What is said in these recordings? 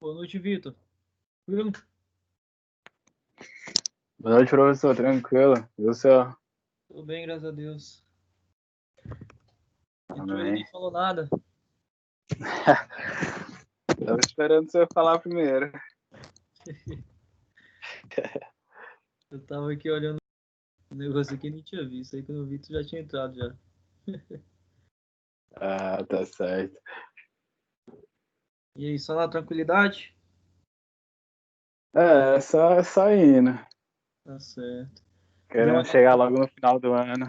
Boa noite, Vitor. Tranquilo? Boa noite, professor. Tranquilo. E o senhor? Tudo bem, graças a Deus. Entrou aí, nem Amém. falou nada. Tava esperando o senhor falar primeiro. Eu tava aqui olhando o negócio aqui e nem tinha visto. Aí quando eu vi, tu já tinha entrado já. Ah, tá certo. E aí, só na tranquilidade? Só indo. Tá certo. Deu uma Querendo chegar olhada. logo no final do ano.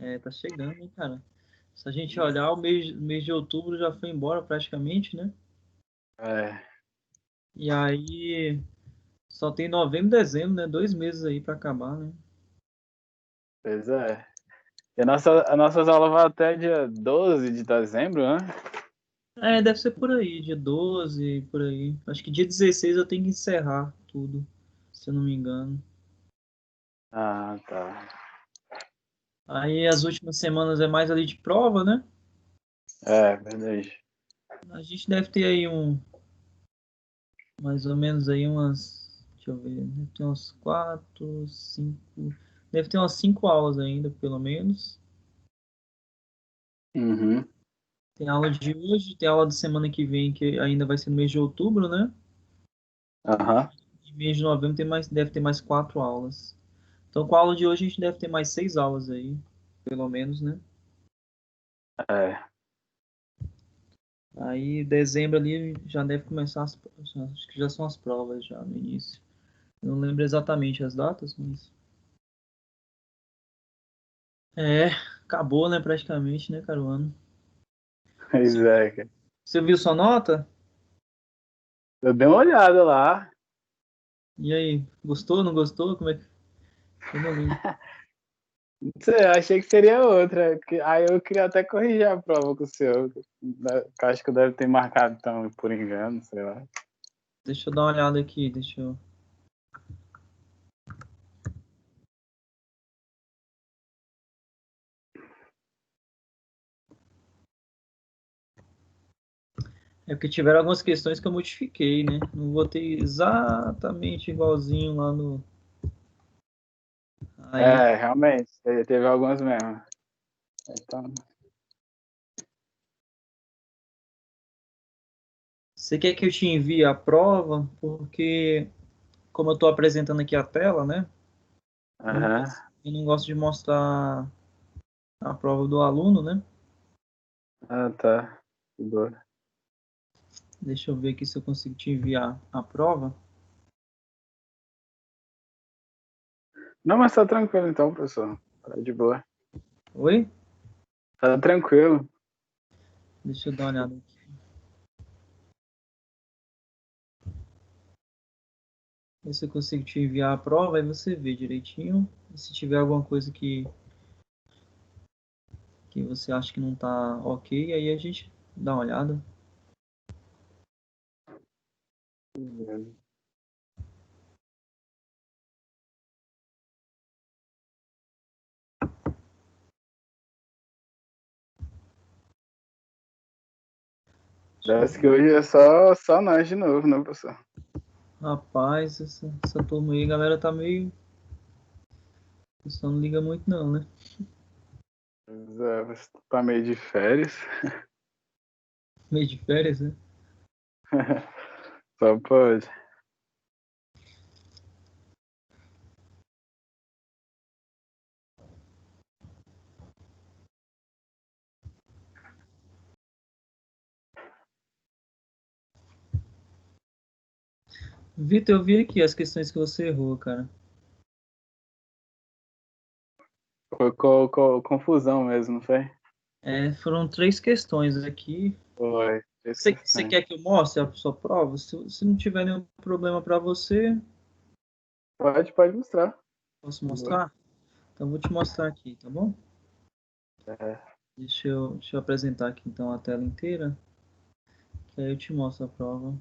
É, tá chegando, hein, cara? Se a gente olhar, o mês de outubro já foi embora praticamente, né? É, E aí, só tem novembro e dezembro, né? 2 meses aí pra acabar, né? pois é. E as nossas aulas vão até dia 12 de dezembro, né? É, deve ser por aí, dia 12, por aí. Acho que dia 16 eu tenho que encerrar tudo, se eu não me engano. Ah, tá. Aí as últimas semanas é mais ali de prova, né? É, verdade. A gente deve ter aí mais ou menos aí deixa eu ver, deve ter umas 4, 5, deve ter umas 5 aulas ainda, pelo menos. Uhum. Tem aula de hoje, tem aula da semana que vem, que ainda vai ser no mês de outubro, né? Aham. E mês de novembro deve ter mais 4 aulas. Então com a aula de hoje a gente deve ter mais 6 aulas aí, pelo menos, né? É. Aí dezembro ali já deve começar acho que já são as provas já no início. Eu não lembro exatamente as datas, mas é, acabou, né, praticamente, né, cara, o ano. Pois Você, é, cara. você viu sua nota? Eu dei uma olhada lá. E aí, gostou, não gostou? Como é que... Eu não lembro. Não sei, eu achei que seria outra. Aí eu queria até corrigir a prova com o senhor. Que acho que deve ter marcado então, por engano, sei lá. Deixa eu dar uma olhada aqui, deixa eu... É porque tiveram algumas questões que eu modifiquei, né? Não botei exatamente igualzinho lá no... Aí, É, realmente, teve algumas mesmo. Então, você quer que eu te envie a prova? Porque, como eu estou apresentando aqui a tela, né? aham. Eu não gosto de mostrar a prova do aluno, né? Ah, tá. De boa. Deixa eu ver aqui se eu consigo te enviar a prova. Não, mas tá tranquilo então, professor. Tá de boa. Oi? Tá tranquilo. Deixa eu dar uma olhada aqui. Ver se eu consigo te enviar a prova, aí você vê direitinho. E se tiver alguma coisa que você acha que não tá ok, aí a gente dá uma olhada. Deixa eu Parece que ver. hoje é só nós de novo, né, professor? Rapaz, essa turma aí, a galera tá meio. O pessoal não liga muito não, né? Pois é, você tá meio de férias. Meio de férias, né? Só pode. Vitor, eu vi aqui as questões que você errou, cara. Foi confusão mesmo, não foi? É, foram 3 questões aqui. Foi. Três Você questões. quer que eu mostre a sua prova? Se não tiver nenhum problema para você, Pode mostrar. posso De boa. mostrar? Então, eu vou te mostrar aqui, tá bom? É. Deixa eu apresentar aqui então a tela inteira, que aí eu te mostro a prova.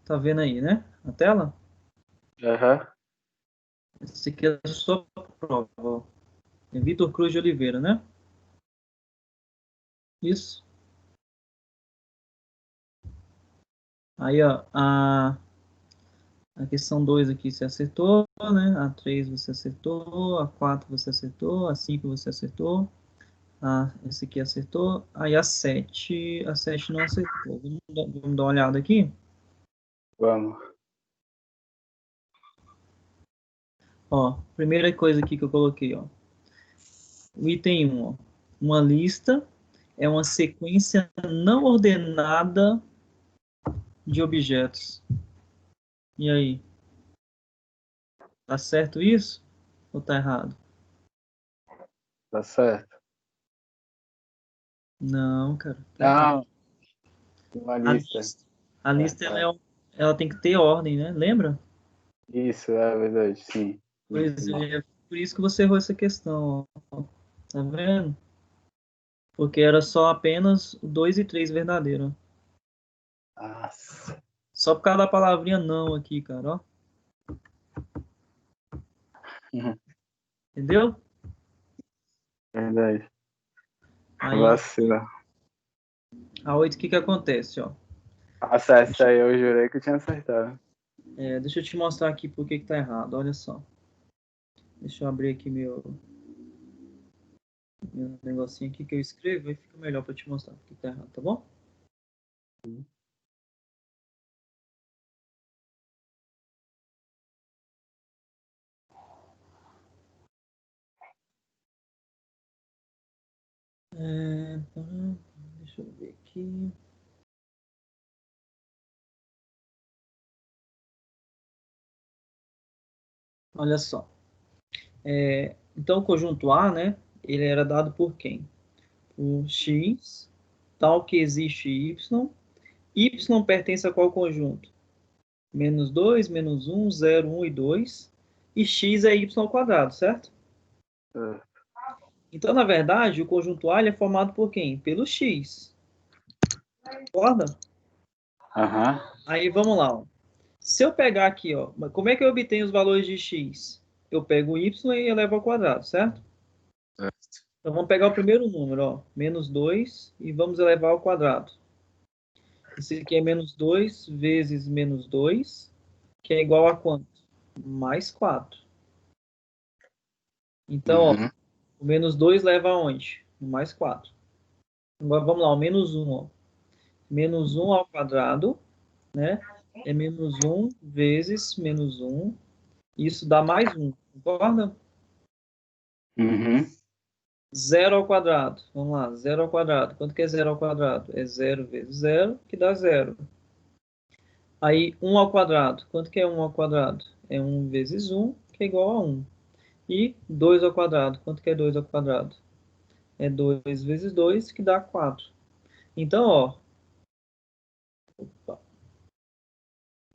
Tá vendo aí, né? A tela? Aham. Esse aqui é a sua prova, ó. É Vitor Cruz de Oliveira, né? Isso. Aí, ó, a questão 2 aqui você acertou, né? A 3 você acertou, a 4 você acertou, a 5 você acertou, esse aqui acertou, aí a 7 não acertou. Vamos dar uma olhada aqui? Vamos. Ó, primeira coisa aqui que eu coloquei, ó. O item 1, ó. Uma lista é uma sequência não ordenada de objetos. E aí? Tá certo isso? Ou tá errado? Tá certo. Não, cara, tá errado. Não, uma A lista. lista, a lista Tá. ela tem que ter ordem, né? Lembra? Isso, é verdade, sim. Pois Sim. é, por isso que você errou essa questão, ó. Tá vendo? Porque era só apenas o 2 e 3 verdadeiro. Nossa. Só por causa da palavrinha não aqui, cara, ó. Entendeu? Verdade. Aí, Vacila. a 8, o que que acontece, ó? Essa aí eu jurei que eu tinha acertado. Deixa eu te mostrar aqui por que que tá errado, olha só. Deixa eu abrir aqui meu negocinho aqui que eu escrevo, aí fica melhor pra te mostrar por que que tá errado, tá bom? Deixa eu ver aqui. Olha só. Então, o conjunto A, né? Ele era dado por quem? Por x, tal que existe y. Y pertence a qual conjunto? Menos 2, menos 1, 0, 1 e 2. E x é y ao quadrado, certo? É. Então, na verdade, o conjunto A ele é formado por quem? Pelo x. Concorda? Aham. Aí, vamos lá. Ó. Se eu pegar aqui, ó, como é que eu obtenho os valores de x? Eu pego o y e elevo ao quadrado, certo? Então, vamos pegar o primeiro número, ó, menos 2, e vamos elevar ao quadrado. Esse aqui é menos 2 vezes menos 2, que é igual a quanto? Mais 4. Então, ó, Uhum. o menos 2 leva aonde? No mais 4. Agora, vamos lá, o menos 1, ó. Menos 1 ao quadrado, né? É menos 1 vezes menos 1. Isso dá mais 1, concorda? Uhum. 0 ao quadrado. Vamos lá, 0 ao quadrado. Quanto que é 0 ao quadrado? É 0 vezes 0, que dá 0. Aí, 1 ao quadrado. Quanto que é 1 ao quadrado? É 1 vezes 1, que é igual a 1. E 2 ao quadrado. Quanto que é 2 ao quadrado? É 2 vezes 2, que dá 4. Então, ó.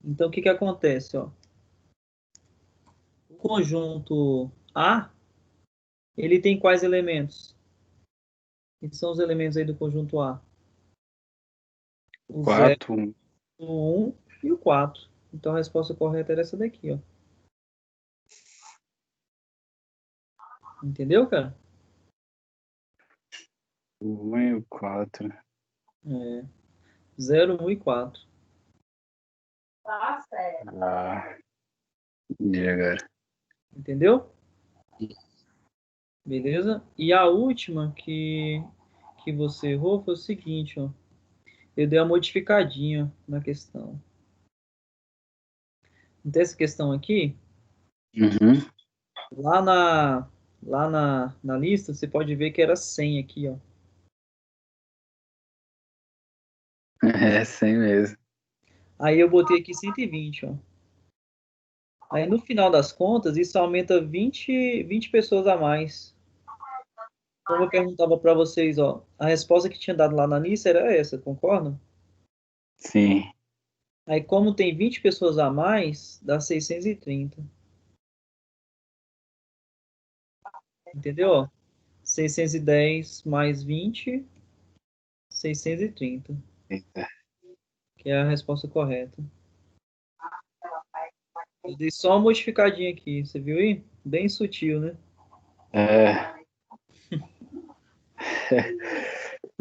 Então, o que que acontece, ó? O conjunto A, ele tem quais elementos? Que são os elementos aí do conjunto A? O 0, 4. o 1 e o 4. Então, a resposta correta era essa daqui, ó. Entendeu, cara? 1 e o 4. É. 0, 1 e 4. Ah, entendi agora. Entendeu? Beleza? E a última que você errou foi o seguinte, ó. Eu dei uma modificadinha na questão. Então, essa questão aqui, Uhum. lá na lista, você pode ver que era 100 aqui, ó. É 100 mesmo. Aí eu botei aqui 120, ó. Aí no final das contas, isso aumenta 20 pessoas a mais. Como eu perguntava para vocês, ó, a resposta que tinha dado lá na lista era essa, concordam? Sim. Aí como tem 20 pessoas a mais, dá 630. Entendeu? Ó? 610 mais 20, 630, Eita. que é a resposta correta. Eu dei só uma modificadinha aqui, você viu aí? Bem sutil, né? É.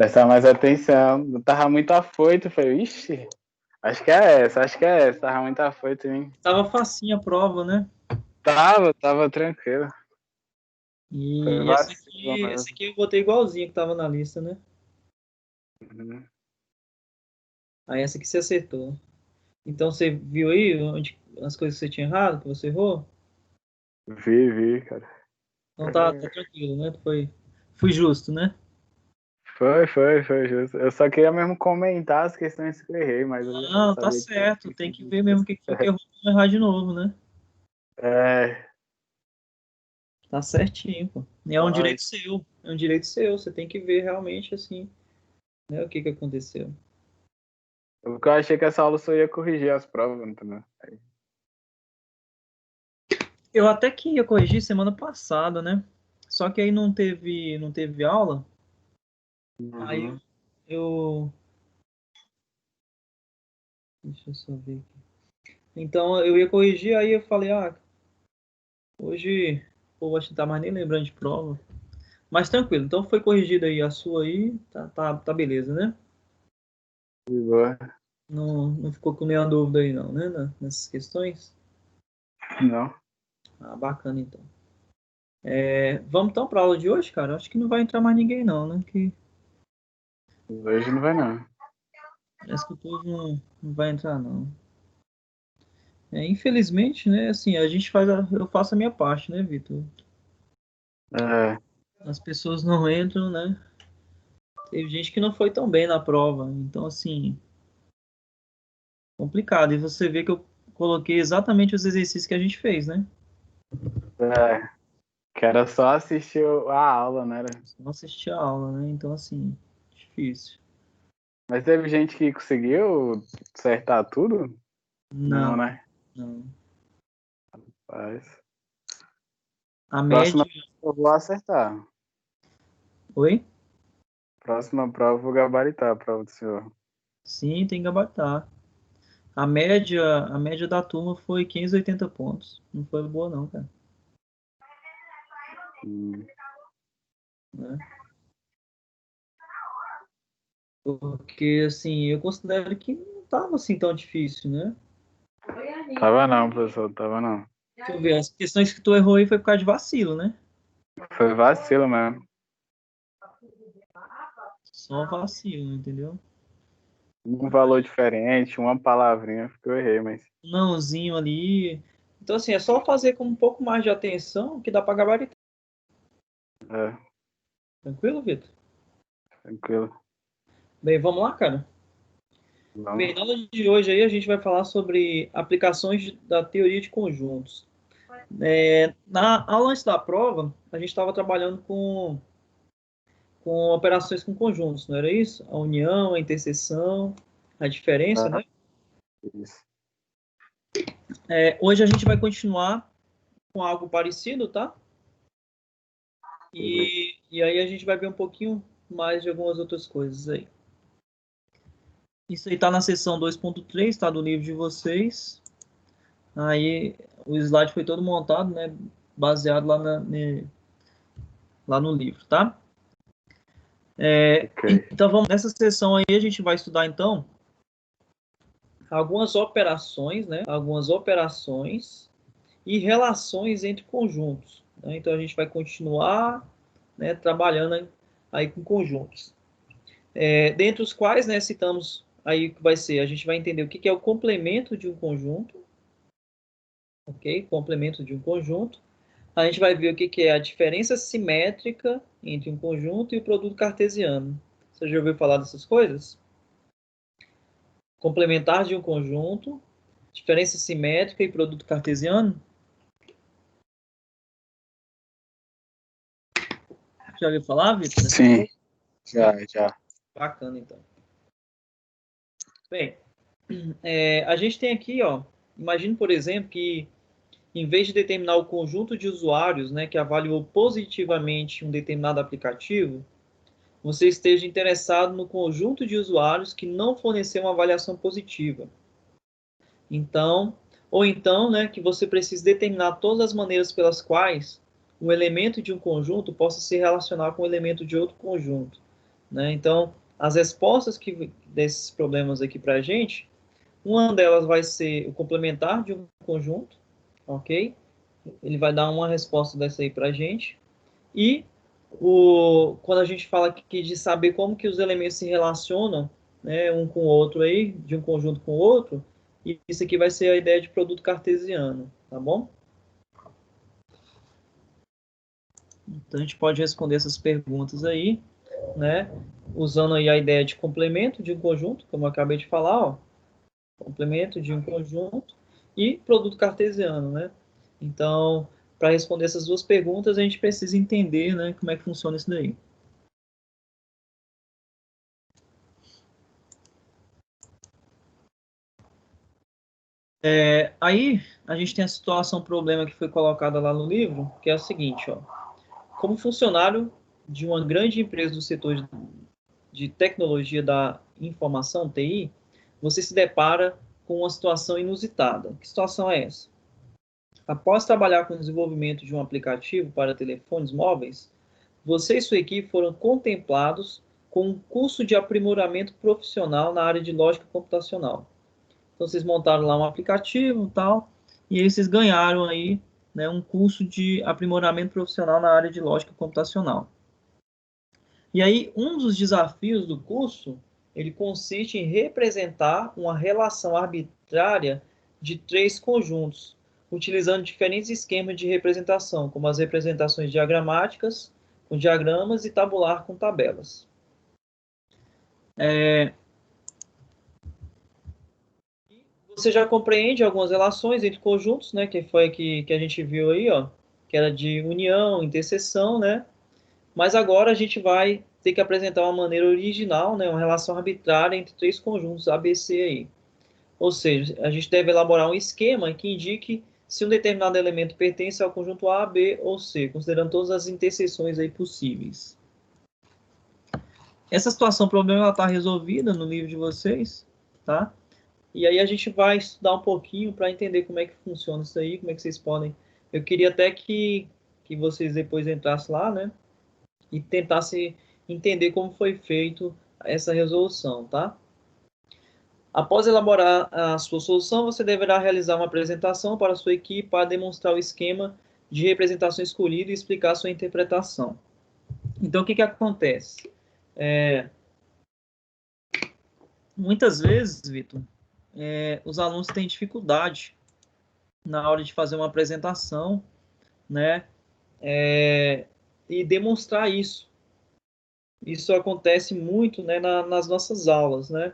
Prestar mais atenção. Eu tava muito afoito. Eu falei, ixi, acho que é essa. Tava muito afoito, hein? Tava facinha a prova, né? Tava tranquilo. Foi E vacilo essa mesmo. aqui eu botei igualzinha que tava na lista, né? Uhum. Aí essa aqui você acertou. Então você viu aí onde, as coisas que você tinha errado, que você errou? Vi, cara. Então tá tranquilo, né? Fui justo, né? Foi justo. Eu só queria mesmo comentar as questões que eu errei, mas eu já Não, tá sabia que tinha certo. Tem esquecido que de ver mesmo o que foi que errou pra não errar de novo, né? É, Tá certinho, pô. E é um ai, direito seu. É um direito seu. Você tem que ver realmente, assim, né, o que aconteceu. porque eu achei que essa aula só ia corrigir as provas, entendeu? Eu até que ia corrigir semana passada, né? Só que aí não teve aula. Aí Uhum. eu. Deixa eu só ver aqui. Então eu ia corrigir, aí eu falei, hoje, pô, acho que não tá mais nem lembrando de prova. Mas tranquilo, então foi corrigida aí a sua aí, tá beleza, né? De boa. Não ficou com nenhuma dúvida aí não, né? Nessas questões? Não, Ah, bacana então. Vamos então para aula de hoje, cara? Acho que não vai entrar mais ninguém não, né? Que hoje não vai não. parece que o povo não vai entrar não. Infelizmente, né? Assim, eu faço a minha parte, né, Vitor? É, As pessoas não entram, né? Teve gente que não foi tão bem na prova, então assim, complicado. E você vê que eu coloquei exatamente os exercícios que a gente fez, né? é, que era só assistir a aula, né? Não assisti a aula, né? Então assim, difícil. Mas teve gente que conseguiu acertar tudo? Não, Não, né? não. Mas, A próxima média. eu vou acertar. Oi? Próxima prova eu vou gabaritar a prova do senhor. Sim, tem que gabaritar. A média da turma foi 580 pontos. Não foi boa não, cara. Hum, Né? Porque, assim, eu considero que não tava assim tão difícil, né? tava não, professor, tava não. Deixa eu ver, as questões que tu errou aí foi por causa de vacilo, né? Foi vacilo mesmo. Só vacilo, entendeu? Um valor diferente, uma palavrinha que eu errei, mas. Nãozinho ali. Então, assim, é só fazer com um pouco mais de atenção que dá pra gabaritar. É, Tranquilo, Vitor? tranquilo. Bem, vamos lá, cara? Bem, Vamos. na aula de hoje aí a gente vai falar sobre aplicações da teoria de conjuntos. Na aula antes da prova, a gente estava trabalhando com operações com conjuntos, não era isso? A união, a interseção, a diferença, Ah, né? isso. Hoje a gente vai continuar com algo parecido, tá? Beleza. E aí a gente vai ver um pouquinho mais de algumas outras coisas aí. Isso aí tá na seção 2.3, tá do livro de vocês. Aí o slide foi todo montado, né? Baseado lá no livro, tá? Ok. Então vamos nessa sessão aí a gente vai estudar então algumas operações, né? Algumas operações e relações entre conjuntos, né? Então a gente vai continuar, né, trabalhando aí com conjuntos, dentre os quais, né, citamos aí que vai ser, a gente vai entender o que é o complemento de um conjunto, ok? Complemento de um conjunto. A gente vai ver o que é a diferença simétrica entre um conjunto e o produto cartesiano. Você já ouviu falar dessas coisas? Complementar de um conjunto, diferença simétrica e produto cartesiano? Já ouviu falar, Vitor, dessas Sim, coisas? já. Bacana, então. Bem, a gente tem aqui, ó, imagine, por exemplo, que em vez de determinar o conjunto de usuários, né, que avaliou positivamente um determinado aplicativo, você esteja interessado no conjunto de usuários que não forneceu uma avaliação positiva. Então, ou então, né, que você precise determinar todas as maneiras pelas quais um elemento de um conjunto possa se relacionar com um elemento de outro conjunto. né? Então, as respostas desses problemas aqui para a gente, uma delas vai ser o complementar de um conjunto, ok? Ele vai dar uma resposta dessa aí para a gente. E quando a gente fala aqui de saber como que os elementos se relacionam, né, um com o outro aí, de um conjunto com o outro, isso aqui vai ser a ideia de produto cartesiano, tá bom? Então a gente pode responder essas perguntas aí, né, usando aí a ideia de complemento de um conjunto, como eu acabei de falar, ó, complemento de um conjunto e produto cartesiano, né? Então, para responder essas duas perguntas, a gente precisa entender, né, como é que funciona isso daí. Aí, a gente tem a situação, problema que foi colocada lá no livro, que é o seguinte, ó. Como funcionário de uma grande empresa do setor de tecnologia da informação, TI, você se depara com uma situação inusitada. Que situação é essa? Após trabalhar com o desenvolvimento de um aplicativo para telefones móveis, você e sua equipe foram contemplados com um curso de aprimoramento profissional na área de lógica computacional. Então, vocês montaram lá um aplicativo e tal, e aí vocês ganharam aí, né, um curso de aprimoramento profissional na área de lógica computacional. E aí, um dos desafios do curso, ele consiste em representar uma relação arbitrária de três conjuntos, utilizando diferentes esquemas de representação, como as representações diagramáticas, com diagramas, e tabular com tabelas. Você já compreende algumas relações entre conjuntos, né, que foi que a gente viu aí, ó, que era de união, interseção, né? Mas agora a gente vai ter que apresentar uma maneira original, né, uma relação arbitrária entre três conjuntos ABC aí. Ou seja, a gente deve elaborar um esquema que indique se um determinado elemento pertence ao conjunto A, B ou C, considerando todas as interseções aí possíveis. Essa situação, problema, ela está resolvida no livro de vocês, tá? E aí a gente vai estudar um pouquinho para entender como é que funciona isso aí, como é que vocês podem... Eu queria até que vocês depois entrassem lá, né? E tentassem entender como foi feito essa resolução, tá? Após elaborar a sua solução, você deverá realizar uma apresentação para a sua equipe para demonstrar o esquema de representação escolhido e explicar a sua interpretação. Então, o que acontece? Muitas vezes, Vitor, os alunos têm dificuldade na hora de fazer uma apresentação, né? E demonstrar isso. Isso acontece muito, né, nas nossas aulas, né?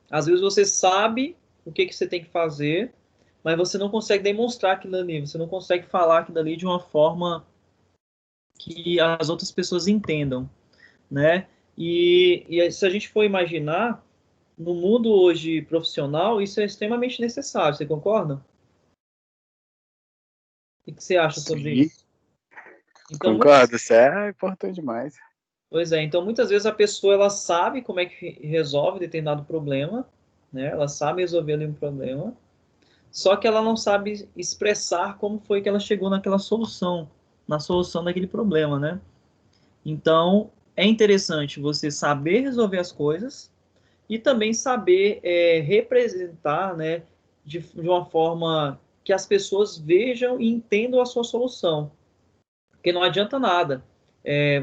Às vezes você sabe o que você tem que fazer, mas você não consegue demonstrar aquilo ali, você não consegue falar aquilo ali de uma forma que as outras pessoas entendam, né? E se a gente for imaginar, no mundo hoje profissional, isso é extremamente necessário, você concorda? O que você acha sobre Sim, isso? Então, concordo, isso é importante demais. pois é, então muitas vezes a pessoa ela sabe como é que resolve determinado problema, né? Ela sabe resolver ali um problema, só que ela não sabe expressar como foi que ela chegou naquela solução, na solução daquele problema, né? Então é interessante você saber resolver as coisas e também saber representar, né, de uma forma que as pessoas vejam e entendam a sua solução. Porque não adianta nada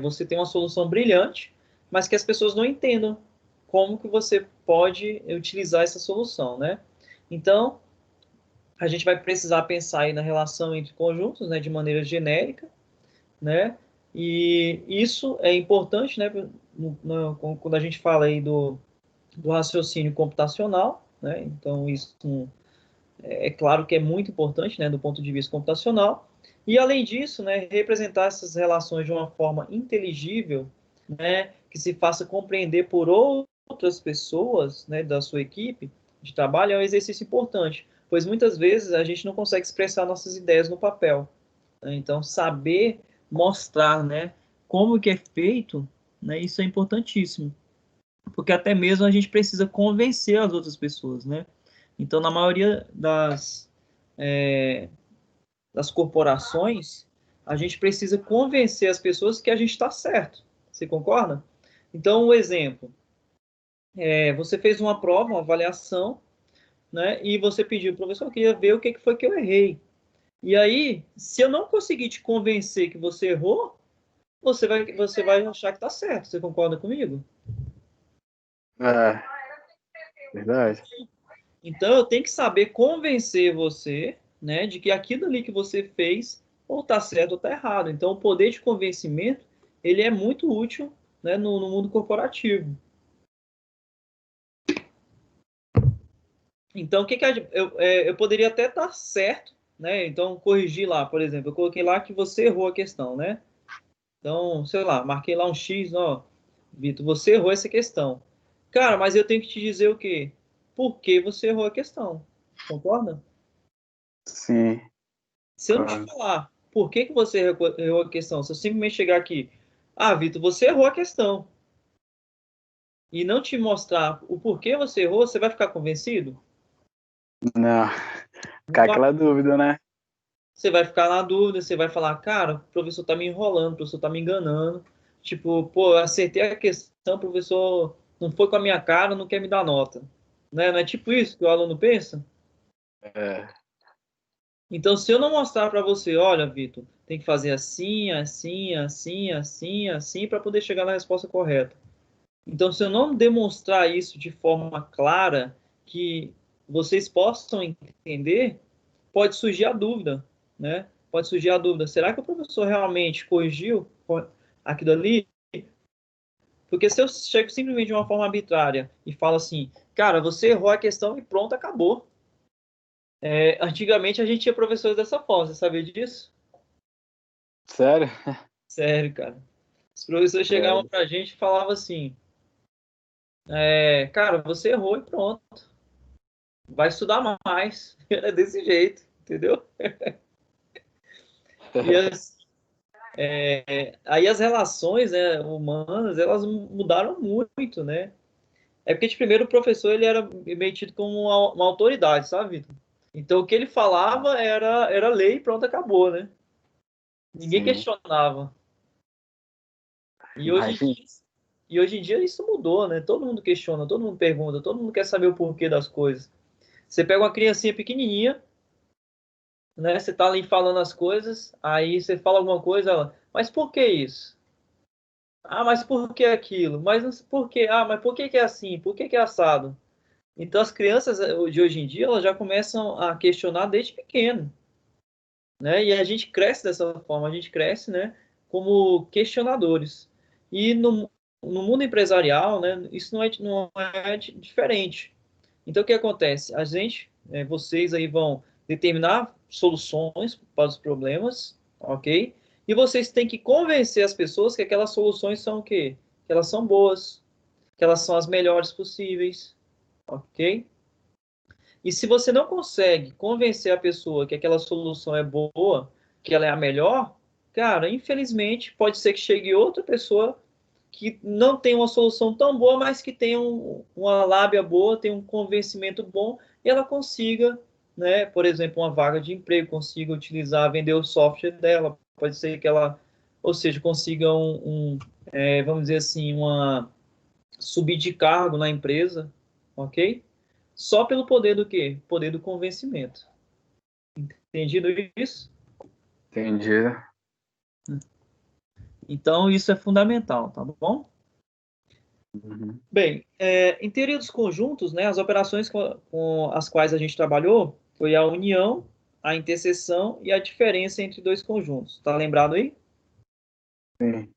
você ter uma solução brilhante, mas que as pessoas não entendam como que você pode utilizar essa solução, né? Então, a gente vai precisar pensar aí na relação entre conjuntos, né, de maneira genérica, né? E isso é importante, né, quando a gente fala aí do raciocínio computacional, né? Então, isso é claro que é muito importante, né, do ponto de vista computacional. E, além disso, né, representar essas relações de uma forma inteligível, né, que se faça compreender por outras pessoas, né, da sua equipe de trabalho, é um exercício importante, pois muitas vezes a gente não consegue expressar nossas ideias no papel. Né? Então, saber mostrar, né, como que é feito, né, isso é importantíssimo, porque até mesmo a gente precisa convencer as outras pessoas, né? Então, na maioria das corporações, a gente precisa convencer as pessoas que a gente está certo. Você concorda? Então, um exemplo, você fez uma prova, uma avaliação, né? E você pediu, professor, eu queria ver o que foi que eu errei. E aí, se eu não conseguir te convencer que você errou, você vai achar que está certo. Você concorda comigo? É, verdade. Então, eu tenho que saber convencer você, né, de que aquilo ali que você fez ou está certo ou está errado. Então, o poder de convencimento, ele é muito útil, né, no mundo corporativo. Então, o que eu poderia até estar certo, né? Então, corrigir lá, por exemplo, eu coloquei lá que você errou a questão, né? Então, sei lá, marquei lá um X, ó, Vitor, você errou essa questão. Cara, mas eu tenho que te dizer o quê? Por que você errou a questão? Concorda? Sim, Se eu não te claro. falar por que você errou a questão, se eu simplesmente chegar aqui, Vitor, você errou a questão, e não te mostrar o porquê você errou, você vai ficar convencido? Não, Não ficar vai. aquela dúvida, né? Você vai ficar na dúvida, você vai falar, cara, o professor tá me enrolando, o professor tá me enganando. Tipo, pô, eu acertei a questão, o professor não foi com a minha cara, não quer me dar nota. Né? Não é tipo isso que o aluno pensa? É, Então, se eu não mostrar para você, olha, Vitor, tem que fazer assim, assim, assim, assim, assim, para poder chegar na resposta correta. Então, se eu não demonstrar isso de forma clara, que vocês possam entender, pode surgir a dúvida, né? Pode surgir a dúvida, será que o professor realmente corrigiu aquilo ali? Porque se eu chego simplesmente de uma forma arbitrária e falo assim, cara, você errou a questão e pronto, acabou. Antigamente a gente tinha professores dessa forma, você sabia disso? sério? Sério, cara. Os professores chegavam Credo. pra gente e falavam assim, cara, você errou e pronto, vai estudar mais. É desse jeito, entendeu? E aí as relações, né, humanas, elas mudaram muito, né? É porque, de primeiro, o professor ele era meio tido como uma autoridade, sabe, Vitor? Então, o que ele falava era lei e pronto, acabou, né? Ninguém Sim, questionava. E hoje em imagina. dia, e hoje em dia isso mudou, né? Todo mundo questiona, todo mundo pergunta, todo mundo quer saber o porquê das coisas. Você pega uma criancinha pequenininha, né? Você tá ali falando as coisas, aí você fala alguma coisa, ela, mas por que isso? Mas por que aquilo? Mas não sei por quê? Mas por que que é assim? Por que que é assado? Então as crianças de hoje em dia, elas já começam a questionar desde pequeno, né? E a gente cresce dessa forma, a gente cresce, né, como questionadores. E no mundo empresarial, né, isso não é diferente. Então o que acontece? A gente, vocês aí vão determinar soluções para os problemas, ok? E vocês têm que convencer as pessoas que aquelas soluções são o quê? Que elas são boas, que elas são as melhores possíveis, ok? E se você não consegue convencer a pessoa que aquela solução é boa, que ela é a melhor, cara, infelizmente pode ser que chegue outra pessoa que não tem uma solução tão boa, mas que tenha uma lábia boa, tem um convencimento bom e ela consiga, né, por exemplo, uma vaga de emprego, consiga utilizar, vender o software dela, pode ser que ela, ou seja, consiga vamos dizer assim, subir de cargo na empresa, ok? Só pelo poder do quê? Poder do convencimento. Entendido isso? Entendi. Então, isso é fundamental, tá bom? Uhum. Bem, em teoria dos conjuntos, né, as operações com as quais a gente trabalhou foi a união, a interseção e a diferença entre dois conjuntos. Tá lembrado aí? Sim.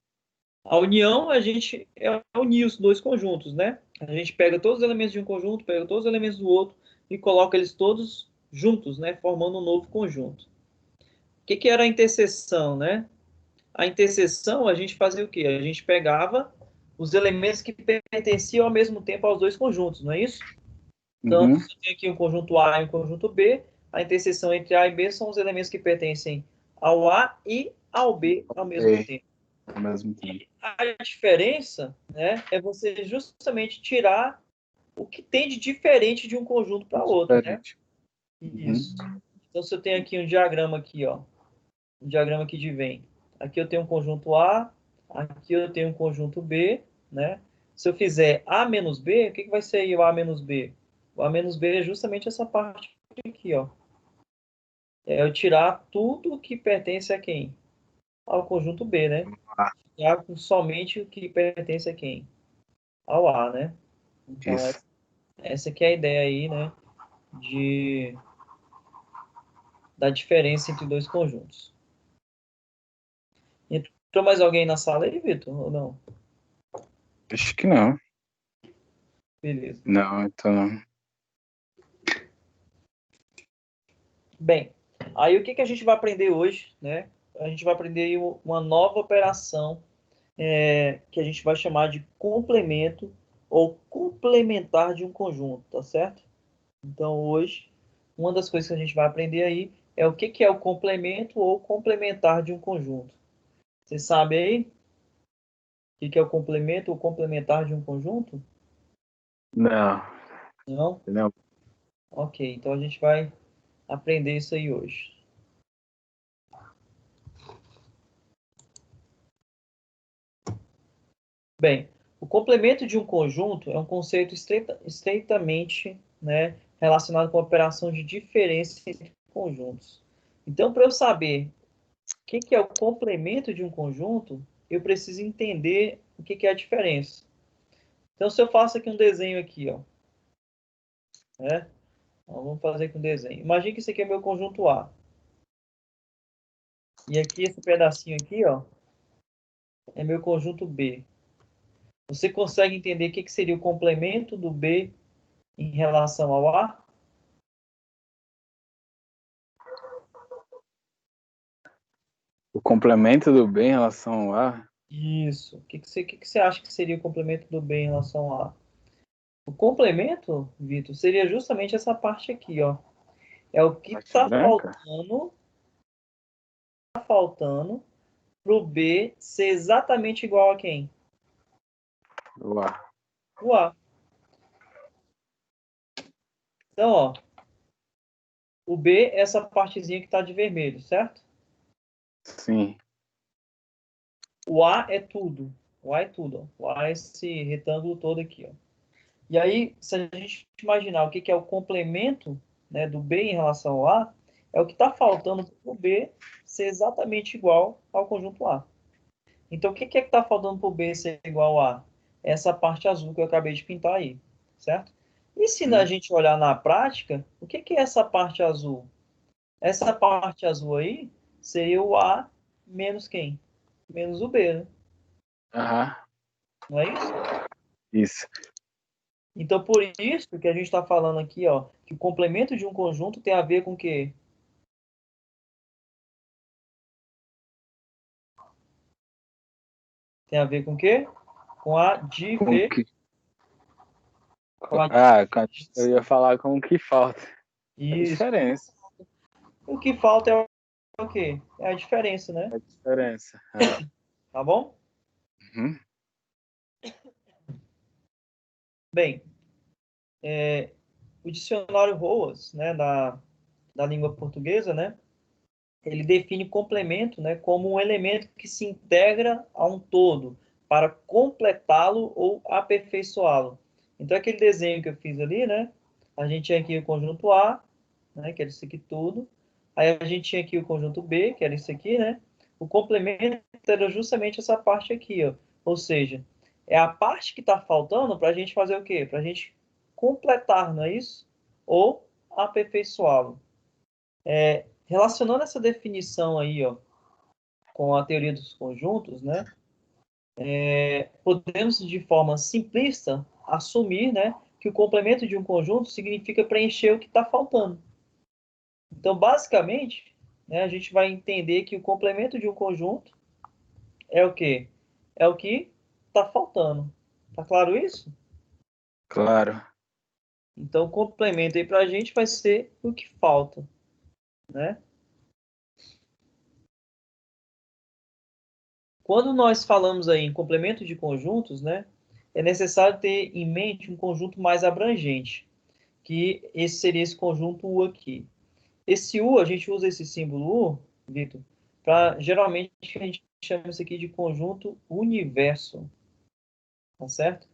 A união, a gente unir os dois conjuntos, né? A gente pega todos os elementos de um conjunto, pega todos os elementos do outro e coloca eles todos juntos, né? Formando um novo conjunto. O que que era a interseção, né? A interseção, a gente fazia o quê? A gente pegava os elementos que pertenciam ao mesmo tempo aos dois conjuntos, não é isso? Então, Uhum. se eu tenho aqui um conjunto A e um conjunto B, a interseção entre A e B são os elementos que pertencem ao A e ao B ao mesmo Ei, tempo. ao mesmo tempo. A diferença, né, é você justamente tirar o que tem de diferente de um conjunto para outro, né? Diferente. Uhum. Isso. Então, se eu tenho aqui um diagrama aqui, ó, um diagrama que divém. Aqui eu tenho um conjunto A, aqui eu tenho um conjunto B, né? Se eu fizer A menos B, o que vai ser aí o A menos B? O A menos B é justamente essa parte aqui, ó. É eu tirar tudo que pertence a quem? Ao conjunto B, né? Ah, Tirar somente o que pertence a quem? Ao A, né? Então, isso. essa aqui é a ideia aí, né? Da diferença entre dois conjuntos. Entrou mais alguém na sala aí, Vitor? Ou não? Acho que não. Beleza. Não, então não. Bem, aí o que a gente vai aprender hoje, né? A gente vai aprender aí uma nova operação que a gente vai chamar de complemento ou complementar de um conjunto, tá certo? Então, hoje, uma das coisas que a gente vai aprender aí é o que é o complemento ou complementar de um conjunto. Você sabe aí o que é o complemento ou complementar de um conjunto? Não, Não? não. Ok, então a gente vai aprender isso aí hoje. Bem, o complemento de um conjunto é um conceito estreitamente, né, relacionado com a operação de diferença entre conjuntos. Então, para eu saber o que é o complemento de um conjunto, eu preciso entender o que é a diferença. Então, se eu faço aqui um desenho aqui, ó, né? Então, vamos fazer aqui um desenho. Imagine que isso aqui é meu conjunto A. E aqui, esse pedacinho aqui, ó, é meu conjunto B. Você consegue entender o que seria o complemento do B em relação ao A? O complemento do B em relação ao A? Isso. O que você acha que seria o complemento do B em relação ao A? O complemento, Vitor, seria justamente essa parte aqui, ó. É o que Parte está branca? faltando para o B ser exatamente igual a quem? O A. O A. Então, ó, o B é essa partezinha que está de vermelho, certo? Sim. O A é tudo. O A é tudo, ó. O A é esse retângulo todo aqui, ó. E aí, se a gente imaginar o que é o complemento, né, do B em relação ao A, é o que está faltando para o B ser exatamente igual ao conjunto A. Então, o que é que está faltando para o B ser igual a A? Essa parte azul que eu acabei de pintar aí, certo? E se a gente olhar na prática, o que é essa parte azul? Essa parte azul aí seria o A menos quem? Menos o B, né? Aham. Não é isso? Isso. Então, por isso que a gente está falando aqui, ó, que o complemento de um conjunto tem a ver com o quê? Tem a ver com o quê? Com a Com que... com a Ah, eu ia falar com o que falta. A isso. diferença. O que falta é o quê? É a diferença, né? A diferença. É. Tá bom? Uhum. Bem, o dicionário Roas, né, da língua portuguesa, né, ele define complemento, né, como um elemento que se integra a um todo para completá-lo ou aperfeiçoá-lo. Então, aquele desenho que eu fiz ali, né, a gente tinha aqui o conjunto A, né, que era isso aqui tudo. Aí a gente tinha aqui o conjunto B, que era isso aqui, né? O complemento era justamente essa parte aqui, ó. Ou seja, é a parte que está faltando para a gente fazer o quê? Para a gente completar, não é isso? Ou aperfeiçoá-lo. Relacionando essa definição aí, ó, com a teoria dos conjuntos, né? Podemos, de forma simplista, assumir, né, que o complemento de um conjunto significa preencher o que está faltando. Então, basicamente, né, a gente vai entender que o complemento de um conjunto é o quê? É o que está faltando. Tá claro isso? Claro. Então, o complemento aí para a gente vai ser o que falta, né? Quando nós falamos aí em complemento de conjuntos, né, é necessário ter em mente um conjunto mais abrangente, que esse seria esse conjunto U aqui. Esse U, a gente usa esse símbolo U, Vitor, para geralmente a gente chama isso aqui de conjunto universo. tá certo?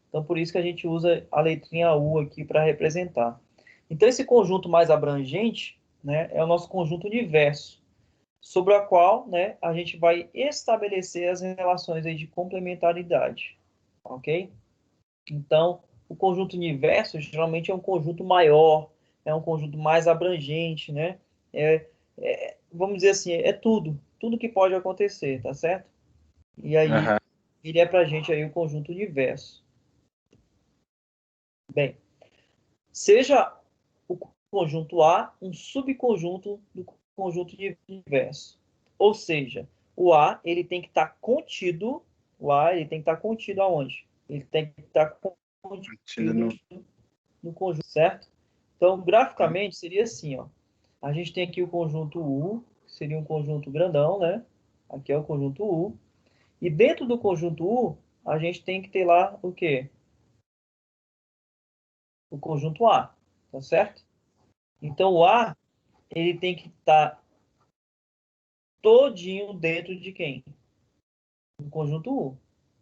Então, por isso que a gente usa a letrinha U aqui para representar. Então, esse conjunto mais abrangente, né, é o nosso conjunto universo, sobre a qual, né, a gente vai estabelecer as relações aí de complementaridade, ok? Então, o conjunto universo geralmente é um conjunto maior, é um conjunto mais abrangente, né? Vamos dizer assim, é tudo que pode acontecer, tá certo? E aí, Aham. ele é para a gente aí o conjunto universo. Bem, seja o conjunto A um subconjunto do conjunto universo. Ou seja, o A ele tem que estar contido, o A ele tem que estar contido aonde? Ele tem que estar Tido contido no... no conjunto, certo? Então, graficamente, seria assim, ó. A gente tem aqui o conjunto U, que seria um conjunto grandão, né? Aqui é o conjunto U. E dentro do conjunto U, a gente tem que ter lá o quê? O conjunto A, tá certo? Então, o A, ele tem que estar todinho dentro de quem? Do conjunto U.